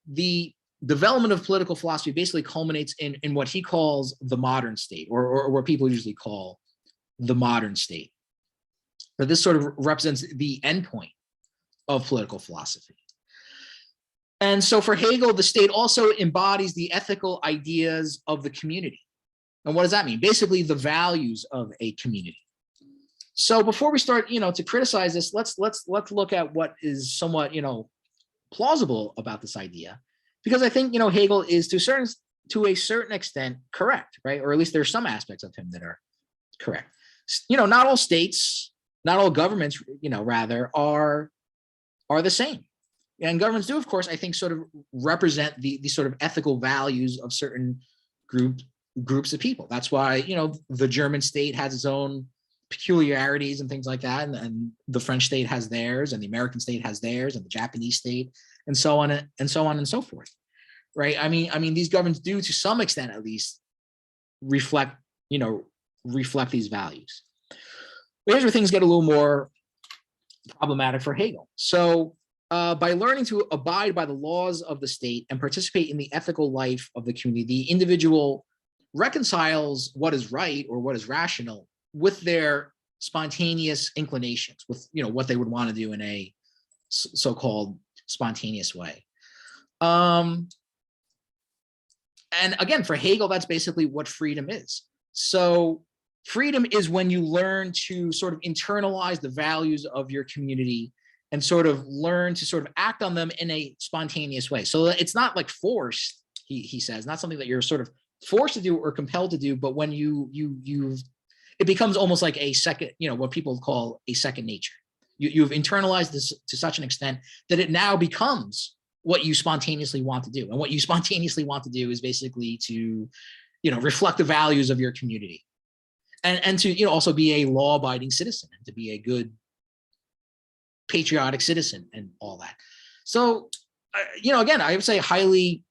the development of political philosophy basically culminates in what he calls the modern state, or what people usually call the modern state. But this sort of represents the endpoint of political philosophy. And so for Hegel, the state also embodies the ethical ideas of the community. And what does that mean? Basically, the values of a community. So before we start, to criticize this, let's look at what is somewhat, plausible about this idea, because I think, Hegel is to a certain extent correct, right? Or at least there's some aspects of him that are correct. Not all states, not all governments, rather are the same. And governments do, of course, I think, sort of represent the sort of ethical values of certain groups of people. That's why, the German state has its own peculiarities and things like that, and the French state has theirs, and the American state has theirs, and the Japanese state, and so on and so on and so forth, right? I mean, these governments do, to some extent at least, reflect these values. But here's where things get a little more problematic for Hegel. So by learning to abide by the laws of the state and participate in the ethical life of the community, the individual reconciles what is right or what is rational with their spontaneous inclinations, with what they would want to do in a so-called spontaneous way. And again, for Hegel, that's basically what freedom is. So freedom is when you learn to sort of internalize the values of your community and sort of learn to sort of act on them in a spontaneous way. So it's not like forced, he says, not something that you're sort of forced to do or compelled to do, but when it becomes almost like a second, what people call a second nature. You've internalized this to such an extent that it now becomes what you spontaneously want to do. And what you spontaneously want to do is basically to, reflect the values of your community, and to, also be a law-abiding citizen, and to be a good patriotic citizen and all that. So, again, I would say highly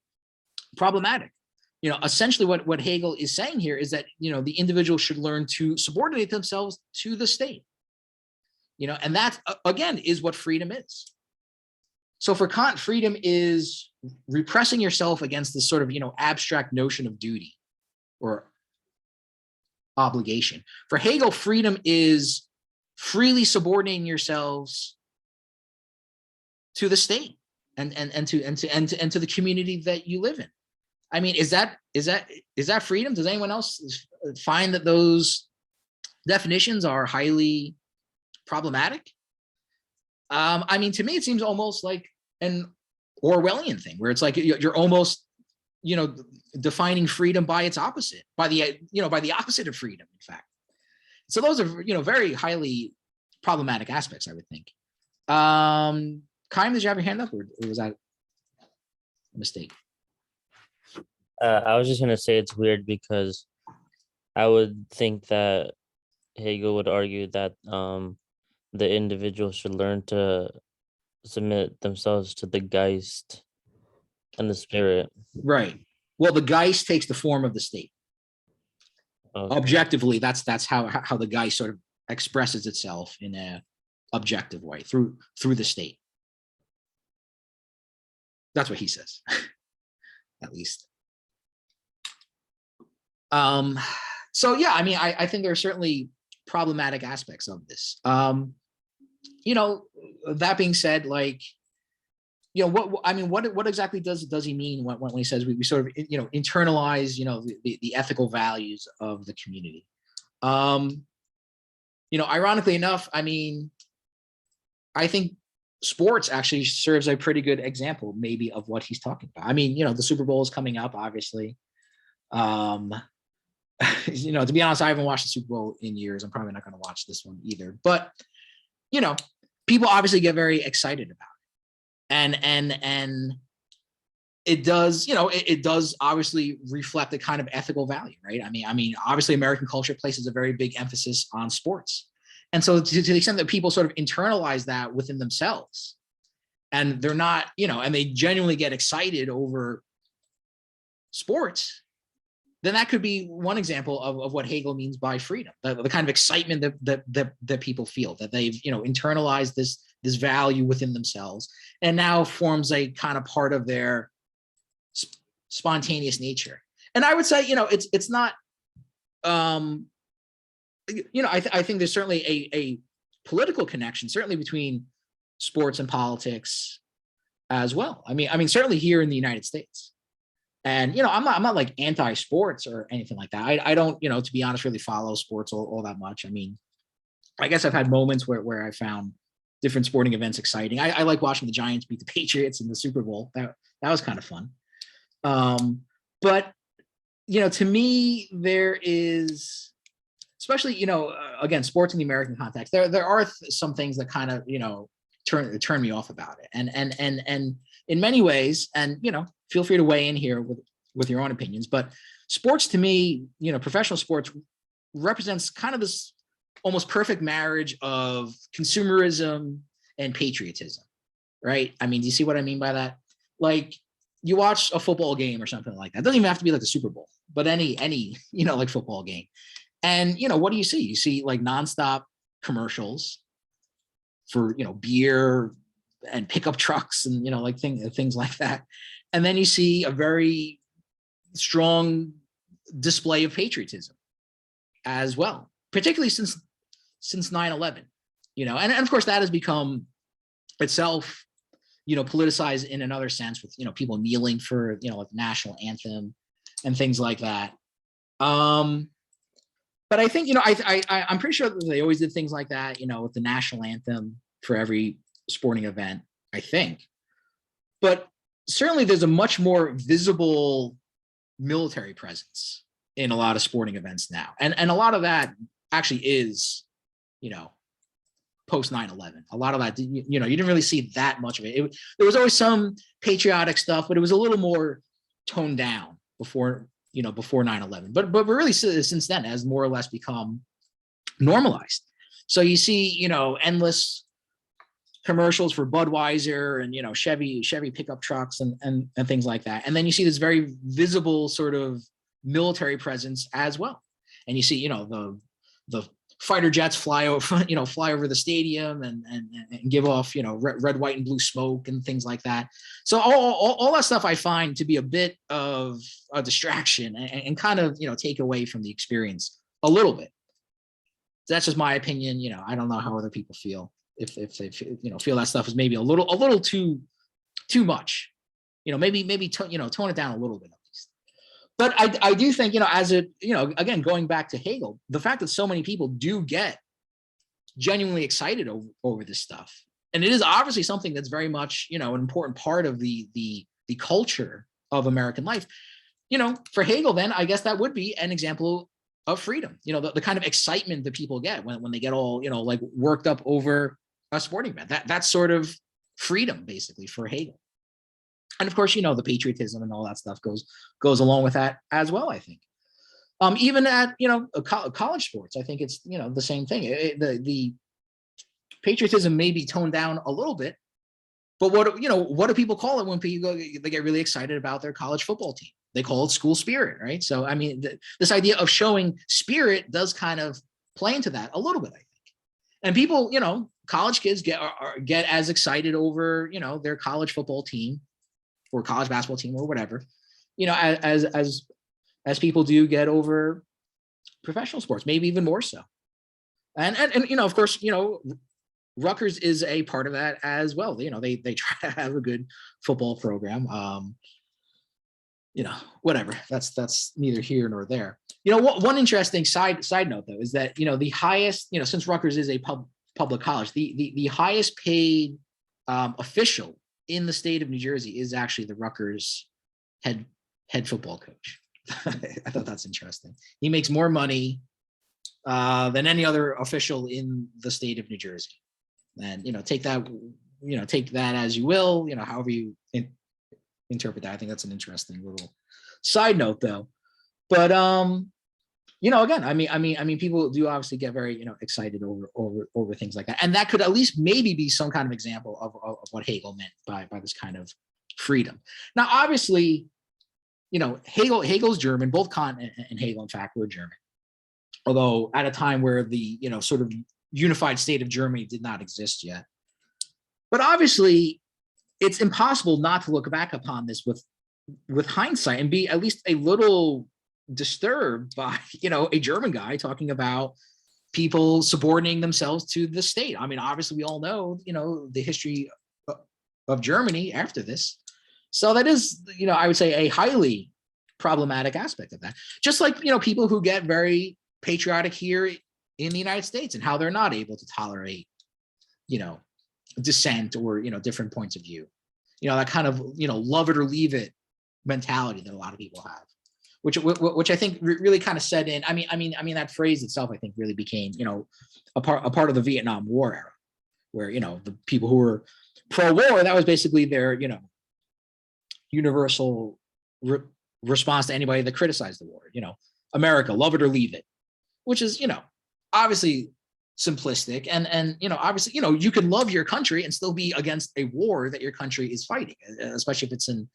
problematic. Essentially what Hegel is saying here is that, the individual should learn to subordinate themselves to the state, and that, again, is what freedom is. So for Kant, freedom is repressing yourself against this sort of, abstract notion of duty or obligation. For Hegel, freedom is freely subordinating yourselves to the state and to the community that you live in. I mean, is that freedom? Does anyone else find that those definitions are highly problematic? I mean, to me, it seems almost like an Orwellian thing, where it's like you're almost, defining freedom by its opposite, by the opposite of freedom, in fact. So those are, very highly problematic aspects, I would think. Chaim, did you have your hand up, or was that a mistake? I was just gonna say it's weird because I would think that Hegel would argue that the individual should learn to submit themselves to the Geist and the spirit. Right. Well, the Geist takes the form of the state. Okay. Objectively, that's how the Geist sort of expresses itself in a objective way through the state. That's what he says, at least. So yeah, I mean, I think there are certainly problematic aspects of this. That being said, like, what exactly does he mean when he says we sort of, internalize, the ethical values of the community? Ironically enough, I mean, I think sports actually serves a pretty good example, maybe, of what he's talking about. I mean, the Super Bowl is coming up, obviously. To be honest, I haven't watched the Super Bowl in years. I'm probably not going to watch this one either. But, people obviously get very excited about it. And it does, it does obviously reflect a kind of ethical value, right? I mean, obviously American culture places a very big emphasis on sports. And so to the extent that people sort of internalize that within themselves, and they're not, and they genuinely get excited over sports, then that could be one example of what Hegel means by freedom, the kind of excitement that people feel, that they've, internalized this value within themselves, and now forms a kind of part of their spontaneous nature. And I would say, it's not, I think there's certainly a political connection, certainly between sports and politics, as well. I mean, certainly here in the United States. And I'm not like anti-sports or anything like that. I don't, to be honest, really follow sports all that much. I mean, I guess I've had moments where I found different sporting events exciting. I like watching the Giants beat the Patriots in the Super Bowl. That was kind of fun. But to me, there is, especially again, sports in the American context. There are some things that kind of turn me off about it, and in many ways, and feel free to weigh in here with your own opinions. But sports to me, professional sports represents kind of this almost perfect marriage of consumerism and patriotism, right? I mean, do you see what I mean by that? Like, you watch a football game or something like that. It doesn't even have to be like the Super Bowl, but any like football game. And what do you see? You see like nonstop commercials for beer and pickup trucks and like things like that. And then you see a very strong display of patriotism as well, particularly since 9/11. And of course that has become itself politicized in another sense with people kneeling for like the national anthem and things like that. But I think I'm pretty sure that they always did things like that with the national anthem for every sporting event, I think. But certainly there's a much more visible military presence in a lot of sporting events now, and a lot of that actually is post 9/11. A lot of that, you didn't really see that much of it. There was always some patriotic stuff, but it was a little more toned down before 9/11. But really since then has more or less become normalized. So you see, endless commercials for Budweiser and Chevy pickup trucks and things like that. And then you see this very visible sort of military presence as well. And you see, the fighter jets fly over the stadium and give off red, white, and blue smoke and things like that. So all that stuff I find to be a bit of a distraction and kind of take away from the experience a little bit. That's just my opinion. I don't know how other people feel, if they feel that stuff is maybe a little too much. Maybe tone it down a little bit. But I do think, as again, going back to Hegel, the fact that so many people do get genuinely excited over this stuff, and it is obviously something that's very much, an important part of the culture of American life. For Hegel, then I guess that would be an example of freedom. The kind of excitement that people get when they get all, like worked up over a sporting event. That's sort of freedom, basically, for Hegel. And of course, the patriotism and all that stuff goes along with that as well, I think. Even at, college sports, I think it's, the same thing. The patriotism may be toned down a little bit, but what do people call it when people they get really excited about their college football team? They call it school spirit, right? So, I mean, this idea of showing spirit does kind of play into that a little bit, I think. And people, college kids get as excited over, their college football team or college basketball team or whatever, as people do get over professional sports, maybe even more so. And of course, Rutgers is a part of that as well. They try to have a good football program. Whatever. That's neither here nor there. One interesting side note though is that the highest, since Rutgers is a public college, the highest paid official in the state of New Jersey is actually the Rutgers head football coach. I thought that's interesting. He makes more money than any other official in the state of New Jersey. And take that as you will. However you interpret that. I think that's an interesting little side note, though. But again, I mean, people do obviously get very excited over things like that, and that could at least maybe be some kind of example of what Hegel meant by this kind of freedom. Now, obviously, Hegel's German. Both Kant and Hegel, in fact, were German, although at a time where the sort of unified state of Germany did not exist yet. But obviously, it's impossible not to look back upon this with hindsight and be at least a little disturbed by a German guy talking about people subordinating themselves to the state. I mean, obviously we all know the history of Germany after this. So that is, I would say a highly problematic aspect of that. Just like, people who get very patriotic here in the United States and how they're not able to tolerate, dissent or, different points of view. That kind of, love it or leave it mentality that a lot of people have, which I think really kind of set in. I mean, that phrase itself, I think really became, a part of the Vietnam War era, where, the people who were pro-war, that was basically their, universal response to anybody that criticized the war. America, love it or leave it, which is, obviously simplistic, and obviously, you can love your country and still be against a war that your country is fighting, especially if it's an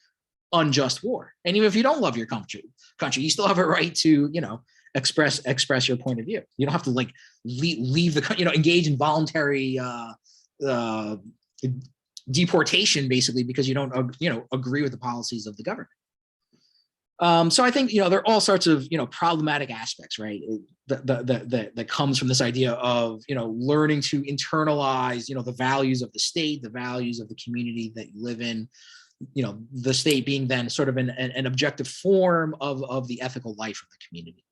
unjust war. And even if you don't love your country, you still have a right to, express your point of view. You don't have to like leave the, engage in voluntary deportation, basically, because you don't, agree with the policies of the government. So I think, there are all sorts of, problematic aspects, right, that comes from this idea of, learning to internalize, the values of the state, the values of the community that you live in, the state being then sort of an objective form of the ethical life of the community.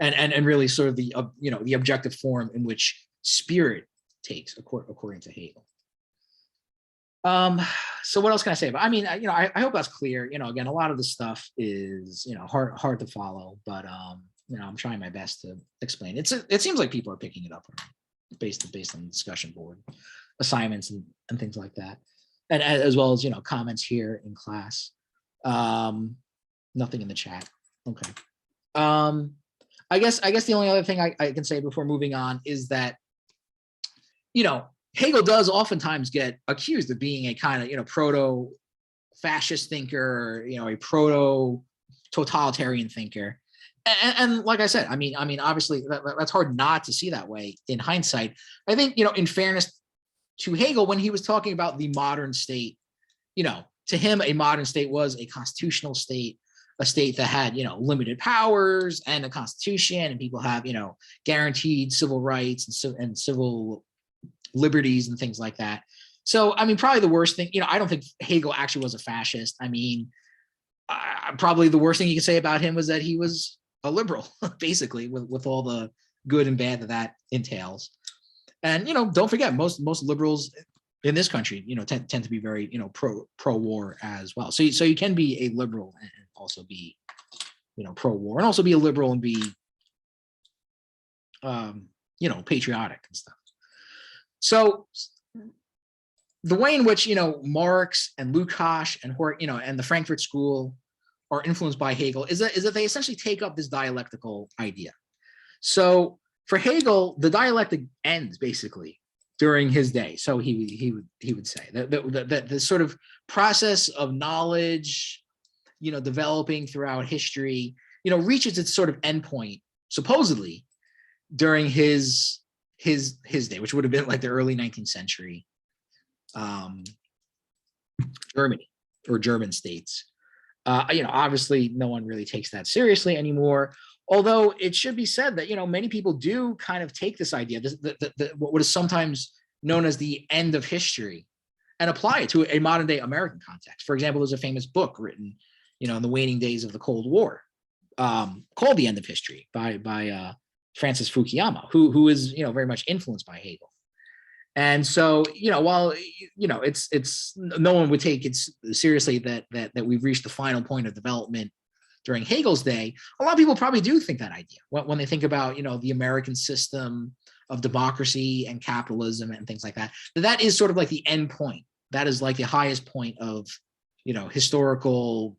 And really sort of the, the objective form in which spirit takes, according to Hegel. So what else can I say? But I mean, I hope that's clear. Again, a lot of the stuff is, hard to follow, but I'm trying my best to explain. It seems like people are picking it up based on the discussion board assignments and things like that, and as well as comments here in class. Nothing in the chat. Okay. I guess the only other thing I can say before moving on is that, Hegel does oftentimes get accused of being a kind of, proto-fascist thinker, a proto-totalitarian thinker. And like I said, I mean, obviously that's hard not to see that way in hindsight. I think, in fairness to Hegel, when he was talking about the modern state, to him, a modern state was a constitutional state, a state that had, limited powers and a constitution, and people have, guaranteed civil rights and civil liberties and things like that. So, I mean, probably the worst thing, I don't think Hegel actually was a fascist. I mean, probably the worst thing you could say about him was that he was a liberal, basically, with all the good and bad that entails. And, don't forget, most liberals in this country, tend to be very, pro-war as well. So you can be a liberal and also be, pro-war, and also be a liberal and be, patriotic and stuff. So the way in which, Marx and Lukács and and the Frankfurt School are influenced by Hegel is that they essentially take up this dialectical idea. So for Hegel, the dialectic ends basically during his day. So he would say that the sort of process of knowledge, developing throughout history, reaches its sort of endpoint supposedly during his day, which would have been like the early 19th century Germany or German states. Obviously no one really takes that seriously anymore, although it should be said that, many people do kind of take this idea, what is sometimes known as the end of history, and apply it to a modern day American context. For example, there's a famous book written, in the waning days of the Cold War, called The End of History by Francis Fukuyama, who is, very much influenced by Hegel. And so, while, it's no one would take it seriously that we've reached the final point of development during Hegel's day, a lot of people probably do think that idea when they think about, the American system of democracy and capitalism and things like that. That is sort of like the end point. That is like the highest point of, historical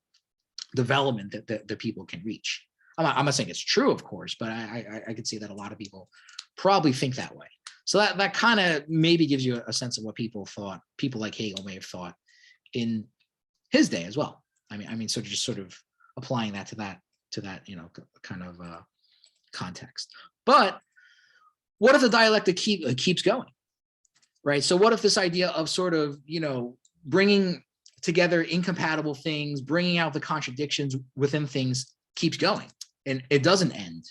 development that people can reach. I'm not saying it's true, of course, but I could see that a lot of people probably think that way. So that kind of maybe gives you a sense of what people like Hegel may have thought in his day as well. I mean, so just sort of applying that to that, kind of context. But what if the dialectic keeps going, right? So what if this idea of sort of, bringing together incompatible things, bringing out the contradictions within things keeps going, and it doesn't end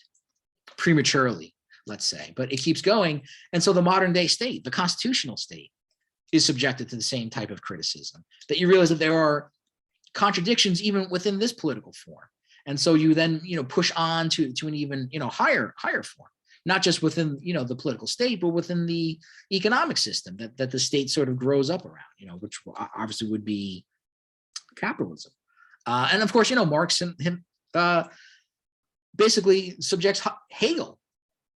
prematurely, let's say, but it keeps going. And so the modern day state, the constitutional state, is subjected to the same type of criticism, that you realize that there are contradictions even within this political form. And so you then, push on to an even, higher form, not just within, the political state, but within the economic system that the state sort of grows up around, which obviously would be capitalism. And of course, Marx basically subjects Hegel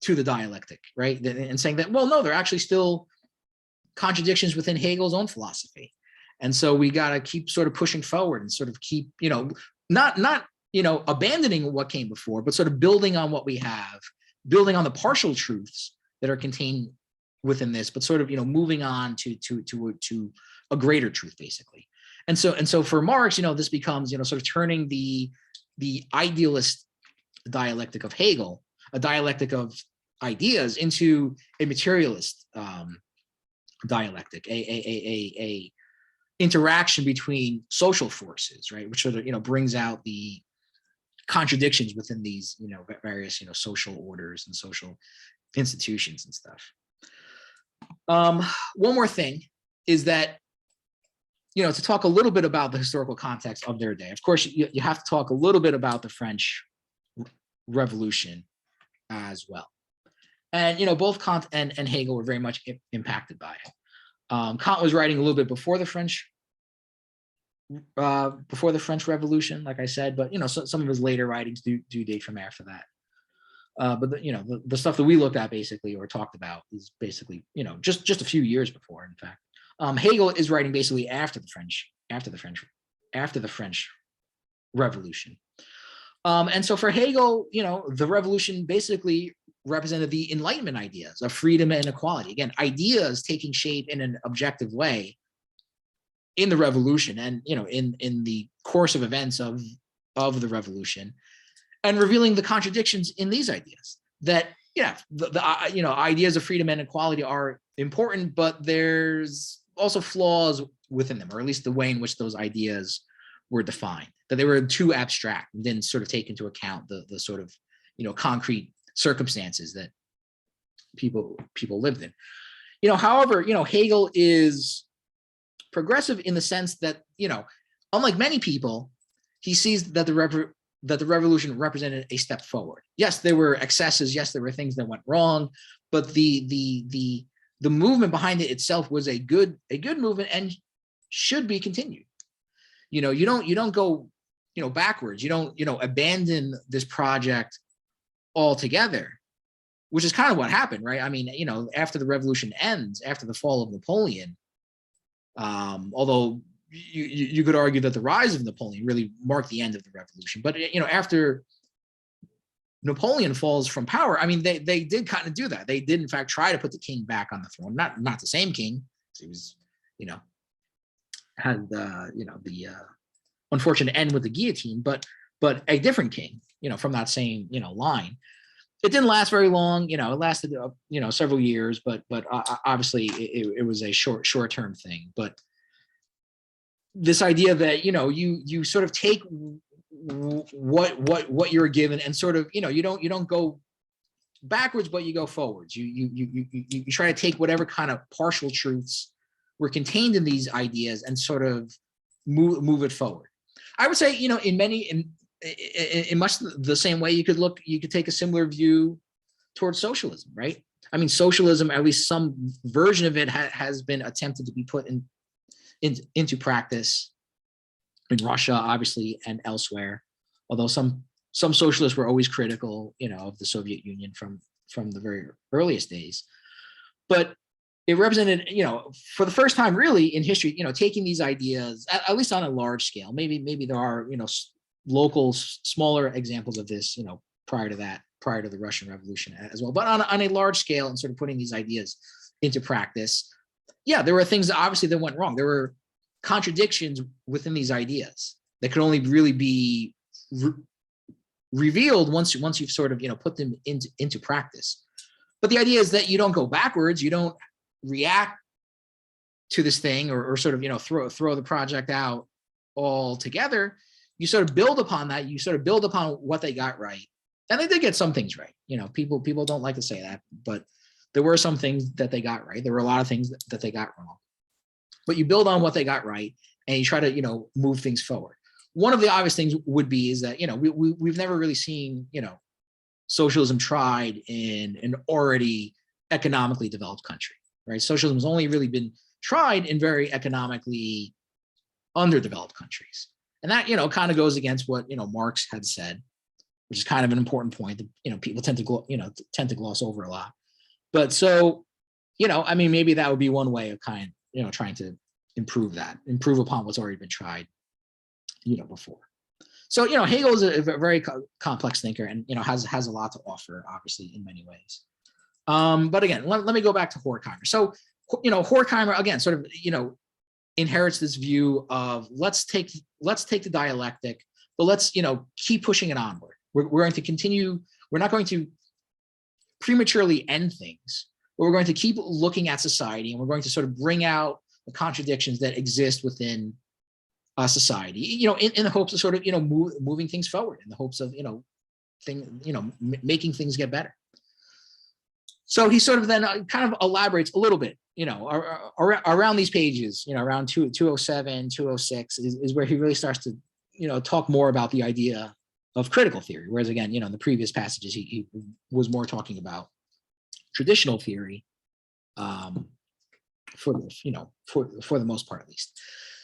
to the dialectic, right? And saying that, well, no, there are actually still contradictions within Hegel's own philosophy. And so we got to keep sort of pushing forward and sort of keep, not abandoning what came before, but sort of building on what we have, building on the partial truths that are contained within this, but sort of, moving on to a greater truth, basically. And so for Marx, this becomes, sort of turning the idealist dialectic of Hegel, a dialectic of ideas, into a materialist dialectic, a interaction between social forces, right, which sort of brings out the contradictions within these various social orders and social institutions and stuff. One more thing is that to talk a little bit about the historical context of their day. Of course, you have to talk a little bit about the French Revolution as well. And both Kant and Hegel were very much impacted by it. Kant was writing a little bit before the French Revolution, like I said, but some of his later writings do date from after that. But the stuff that we looked at basically, or talked about, is basically just a few years before. In fact, Hegel is writing basically after the French Revolution. And so for Hegel, the revolution basically represented the Enlightenment ideas of freedom and equality. Again, ideas taking shape in an objective way in the revolution, and in the course of events of the revolution, and revealing the contradictions in these ideas. That the ideas of freedom and equality are important, but there's also flaws within them, or at least the way in which those ideas were defined, that they were too abstract and didn't sort of take into account the sort of concrete circumstances that people lived in. However, Hegel is progressive in the sense that unlike many people, he sees that the revolution represented a step forward. Yes, there were excesses. Yes, there were things that went wrong, but the movement behind it itself was a good movement and should be continued. You don't go backwards. You don't abandon this project altogether, which is kind of what happened, right? I mean, after the revolution ends, after the fall of Napoleon, although you could argue that the rise of Napoleon really marked the end of the revolution, but after Napoleon falls from power, I mean, they did kind of do that. They did in fact try to put the king back on the throne, not the same king. He was had the unfortunate end with the guillotine, but a different king, from that same line. It didn't last very long. It lasted several years, but obviously it was a short-term thing. But this idea that you sort of take what you're given and sort of you don't go backwards, but you go forwards. You try to take whatever kind of partial truths were contained in these ideas and sort of move it forward. I would say in much the same way you could take a similar view towards socialism, right? I mean, socialism, at least some version of it has been attempted to be put into practice in Russia, obviously, and elsewhere. Although some socialists were always critical, of the Soviet Union from the very earliest days. But it represented, for the first time really in history, taking these ideas, at least on a large scale. Maybe there are, local smaller examples of this, prior to the Russian Revolution as well. But on a large scale, and sort of putting these ideas into practice, yeah, there were things obviously that went wrong. There were contradictions within these ideas that could only really be revealed once you've sort of put them into practice. But the idea is that you don't go backwards. You don't react to this thing or sort of throw the project out altogether. You sort of build upon that. You sort of build upon what they got right, and they did get some things right. People don't like to say that, but there were some things that they got right. There were a lot of things that they got wrong. but you build on what they got right and you try to, move things forward. One of the obvious things would be is that, we've never really seen, socialism tried in an already economically developed country, right? Socialism has only really been tried in very economically underdeveloped countries. And that, kind of goes against what, Marx had said, which is kind of an important point that, people tend to gloss over a lot. But so, maybe that would be one way of trying to improve upon what's already been tried, before. So, Hegel is a very complex thinker and, has a lot to offer, obviously, in many ways. But again, let me go back to Horkheimer. So, Horkheimer, again, sort of, inherits this view of let's take the dialectic, but let's, keep pushing it onward. We're going to continue. We're not going to prematurely end things, but we're going to keep looking at society and we're going to sort of bring out the contradictions that exist within society, in the hopes of sort of, moving things forward, in the hopes of, making things get better. So he sort of then kind of elaborates a little bit, around these pages, around 207, 206 is where he really starts to, talk more about the idea of critical theory. Whereas again, in the previous passages, he was more talking about traditional theory, for the most part, at least.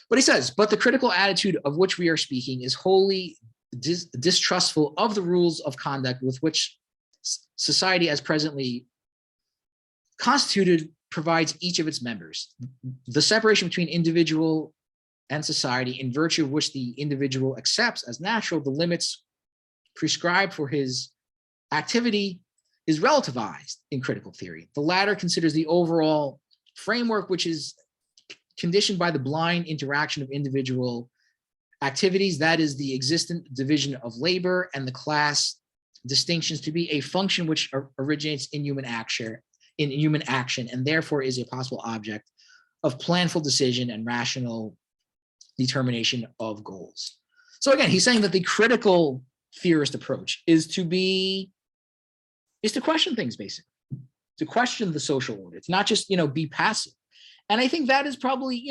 But he says, but the critical attitude of which we are speaking is wholly distrustful of the rules of conduct with which society as presently constituted provides each of its members. The separation between individual and society, in virtue of which the individual accepts as natural the limits prescribed for his activity, is relativized in critical theory. The latter considers the overall framework, which is conditioned by the blind interaction of individual activities, that is the existent division of labor and the class distinctions, to be a function which originates in human action, and therefore is a possible object of planful decision and rational determination of goals. So again, he's saying that the critical theorist approach is to question things, basically, to question the social order. It's not just, be passive. And I think that is probably,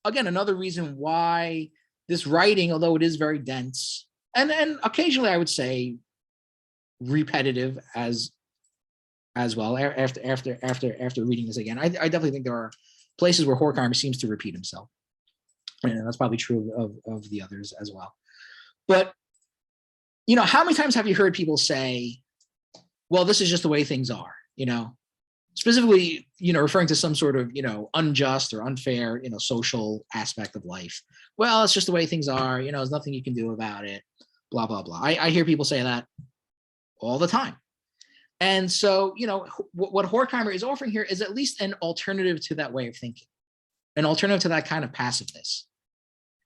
again, another reason why this writing, although it is very dense and occasionally I would say repetitive as well, after reading this again, I definitely think there are places where Horkheimer seems to repeat himself. And that's probably true of the others as well. But, how many times have you heard people say, well, this is just the way things are, specifically, referring to some sort of, unjust or unfair, social aspect of life. Well, it's just the way things are, there's nothing you can do about it, blah, blah, blah. I hear people say that all the time. And so, what Horkheimer is offering here is at least an alternative to that way of thinking, an alternative to that kind of passiveness.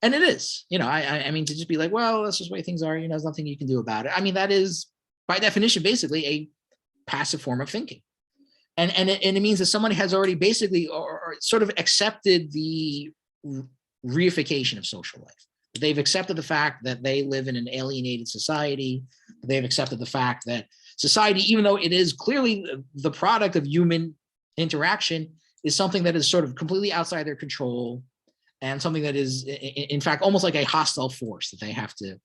And it is, I mean, to just be like, well, that's just the way things are, there's nothing you can do about it. I mean, that is by definition, basically a passive form of thinking. And it means that somebody has already basically or sort of accepted the reification of social life. They've accepted the fact that they live in an alienated society. They've accepted the fact that society, even though it is clearly the product of human interaction, is something that is sort of completely outside their control and something that is, in fact, almost like a hostile force that they have to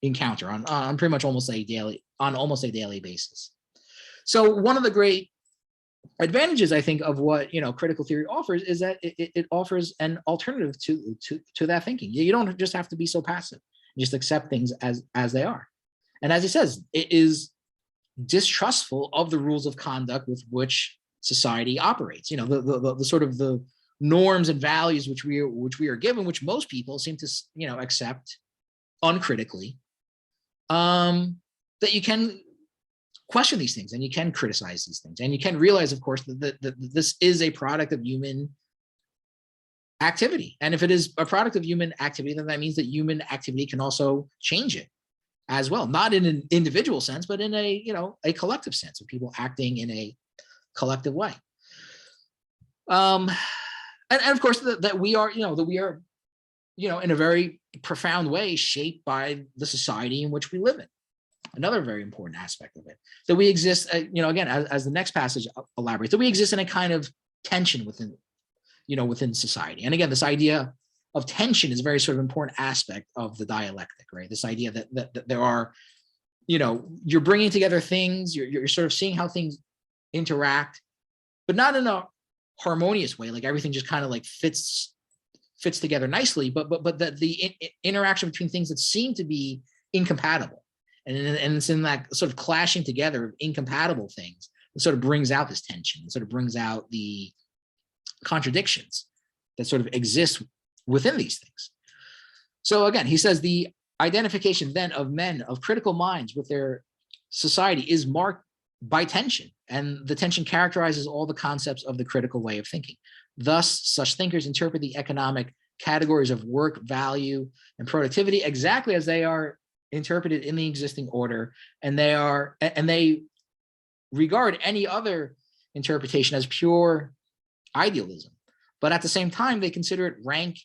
encounter on pretty much almost a daily basis. So one of the great advantages, I think, of what critical theory offers is that it offers an alternative to that thinking. You don't just have to be so passive; you just accept things as they are. And as he says, it is distrustful of the rules of conduct with which society operates. The sort of the norms and values which we are given, which most people seem to accept uncritically. That you can question these things and you can criticize these things and you can realize, of course, that this is a product of human activity. And if it is a product of human activity, then that means that human activity can also change it as well, not in an individual sense, but in a collective sense of people acting in a collective way. And of course that we are in a very profound way shaped by the society in which we live in. Another very important aspect of it, that we exist, again, as the next passage elaborates, that we exist in a kind of tension within, within society. And again, this idea of tension is a very sort of important aspect of the dialectic, right? This idea that there are, you're bringing together things, you're sort of seeing how things interact, but not in a harmonious way, like everything just kind of like fits together nicely, but that the interaction between things that seem to be incompatible, and it's in that sort of clashing together of incompatible things that sort of brings out this tension, and sort of brings out the contradictions that sort of exist within these things. So again, he says the identification then of men of critical minds with their society is marked by tension, and the tension characterizes all the concepts of the critical way of thinking. Thus, such thinkers interpret the economic categories of work, value, and productivity exactly as they are interpreted in the existing order, and they regard any other interpretation as pure idealism. But at the same time, they consider it rank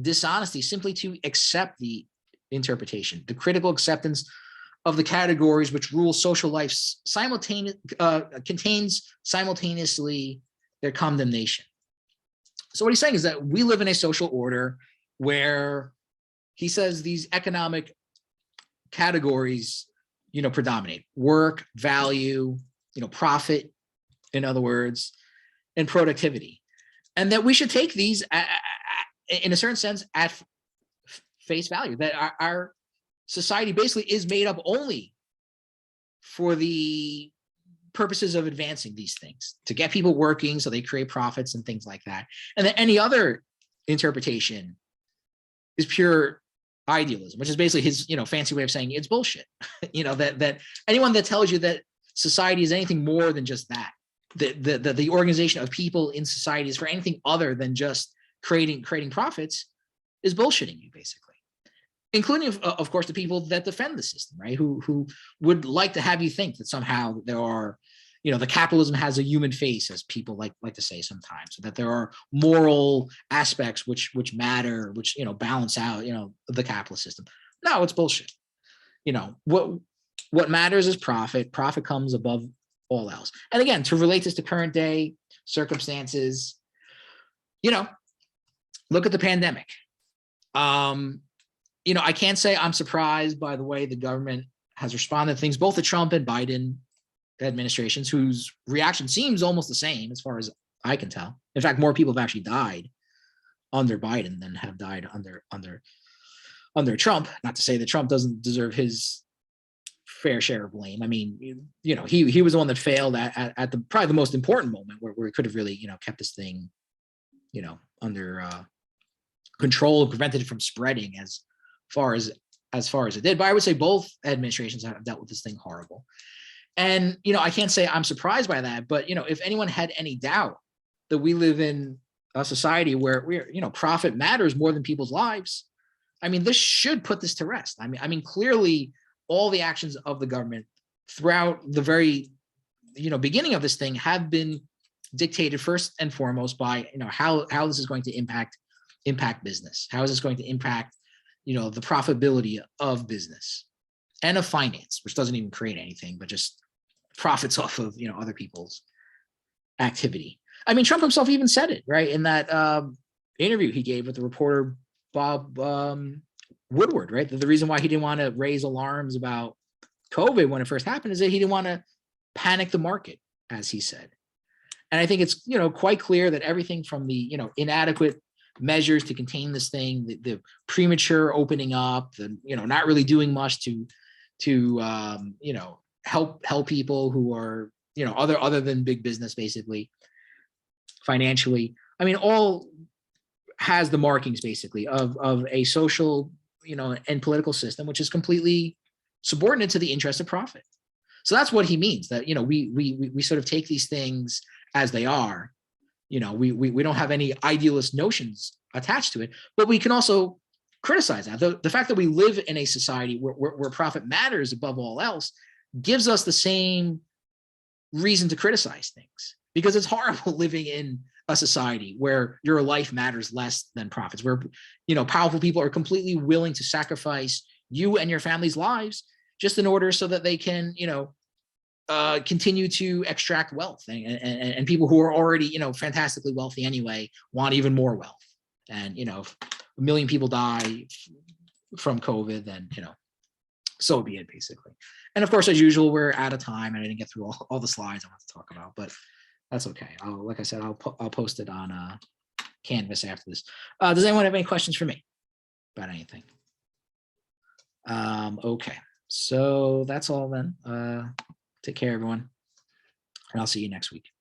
dishonesty simply to accept the interpretation. The critical acceptance of the categories which rule social life contains simultaneously their condemnation. So what he's saying is that we live in a social order where he says these economic categories, predominate: work, value, profit, in other words, and productivity. And that we should take these in a certain sense at face value, that our society basically is made up only for the purposes of advancing these things, to get people working so they create profits and things like that. And that any other interpretation is pure idealism, which is basically his, fancy way of saying it's bullshit. That anyone that tells you that society is anything more than just that, the organization of people in society is for anything other than just creating profits, is bullshitting you, basically. Including, of course, the people that defend the system, right? Who would like to have you think that somehow there are, the capitalism has a human face, as people like to say sometimes, so that there are moral aspects which matter, which balance out, the capitalist system. No, it's bullshit. What matters is profit. Profit comes above all else. And again, to relate this to current day circumstances, look at the pandemic. I can't say I'm surprised by the way the government has responded to things, both the Trump and Biden administrations, whose reaction seems almost the same as far as I can tell. In fact, more people have actually died under Biden than have died under Trump. Not to say that Trump doesn't deserve his fair share of blame. I mean, he was the one that failed at the probably the most important moment where he could have really, kept this thing, under control, prevented it from spreading as far as it did. But I would say both administrations have dealt with this thing horrible. And, I can't say I'm surprised by that, but, if anyone had any doubt that we live in a society where profit matters more than people's lives, I mean, this should put this to rest. I mean, clearly all the actions of the government throughout the very, beginning of this thing have been dictated first and foremost by, how this is going to impact business. How is this going to impact, the profitability of business and of finance, which doesn't even create anything, but just profits off of, other people's activity. I mean, Trump himself even said it, right, in that interview he gave with the reporter Bob Woodward, right? That the reason why he didn't want to raise alarms about COVID when it first happened is that he didn't want to panic the market, as he said. And I think it's, quite clear that everything from the, inadequate measures to contain this thing, the premature opening up, the, not really doing much to help people who are, other than big business, basically, financially. I mean, all has the markings basically of a social, and political system, which is completely subordinate to the interest of profit. So that's what he means, that, we sort of take these things as they are. We don't have any idealist notions attached to it, but we can also criticize that. The fact that we live in a society where profit matters above all else gives us the same reason to criticize things, because it's horrible living in a society where your life matters less than profits, where, powerful people are completely willing to sacrifice you and your family's lives just in order so that they can, continue to extract wealth, and people who are already, fantastically wealthy anyway, want even more wealth. And, if 1 million people die from COVID, then, so be it, basically. And of course, as usual, we're out of time, and I didn't get through all the slides I want to talk about, but that's okay. Like I said, I'll post it on Canvas after this. Does anyone have any questions for me about anything? Okay, so that's all then. Take care, everyone, and I'll see you next week.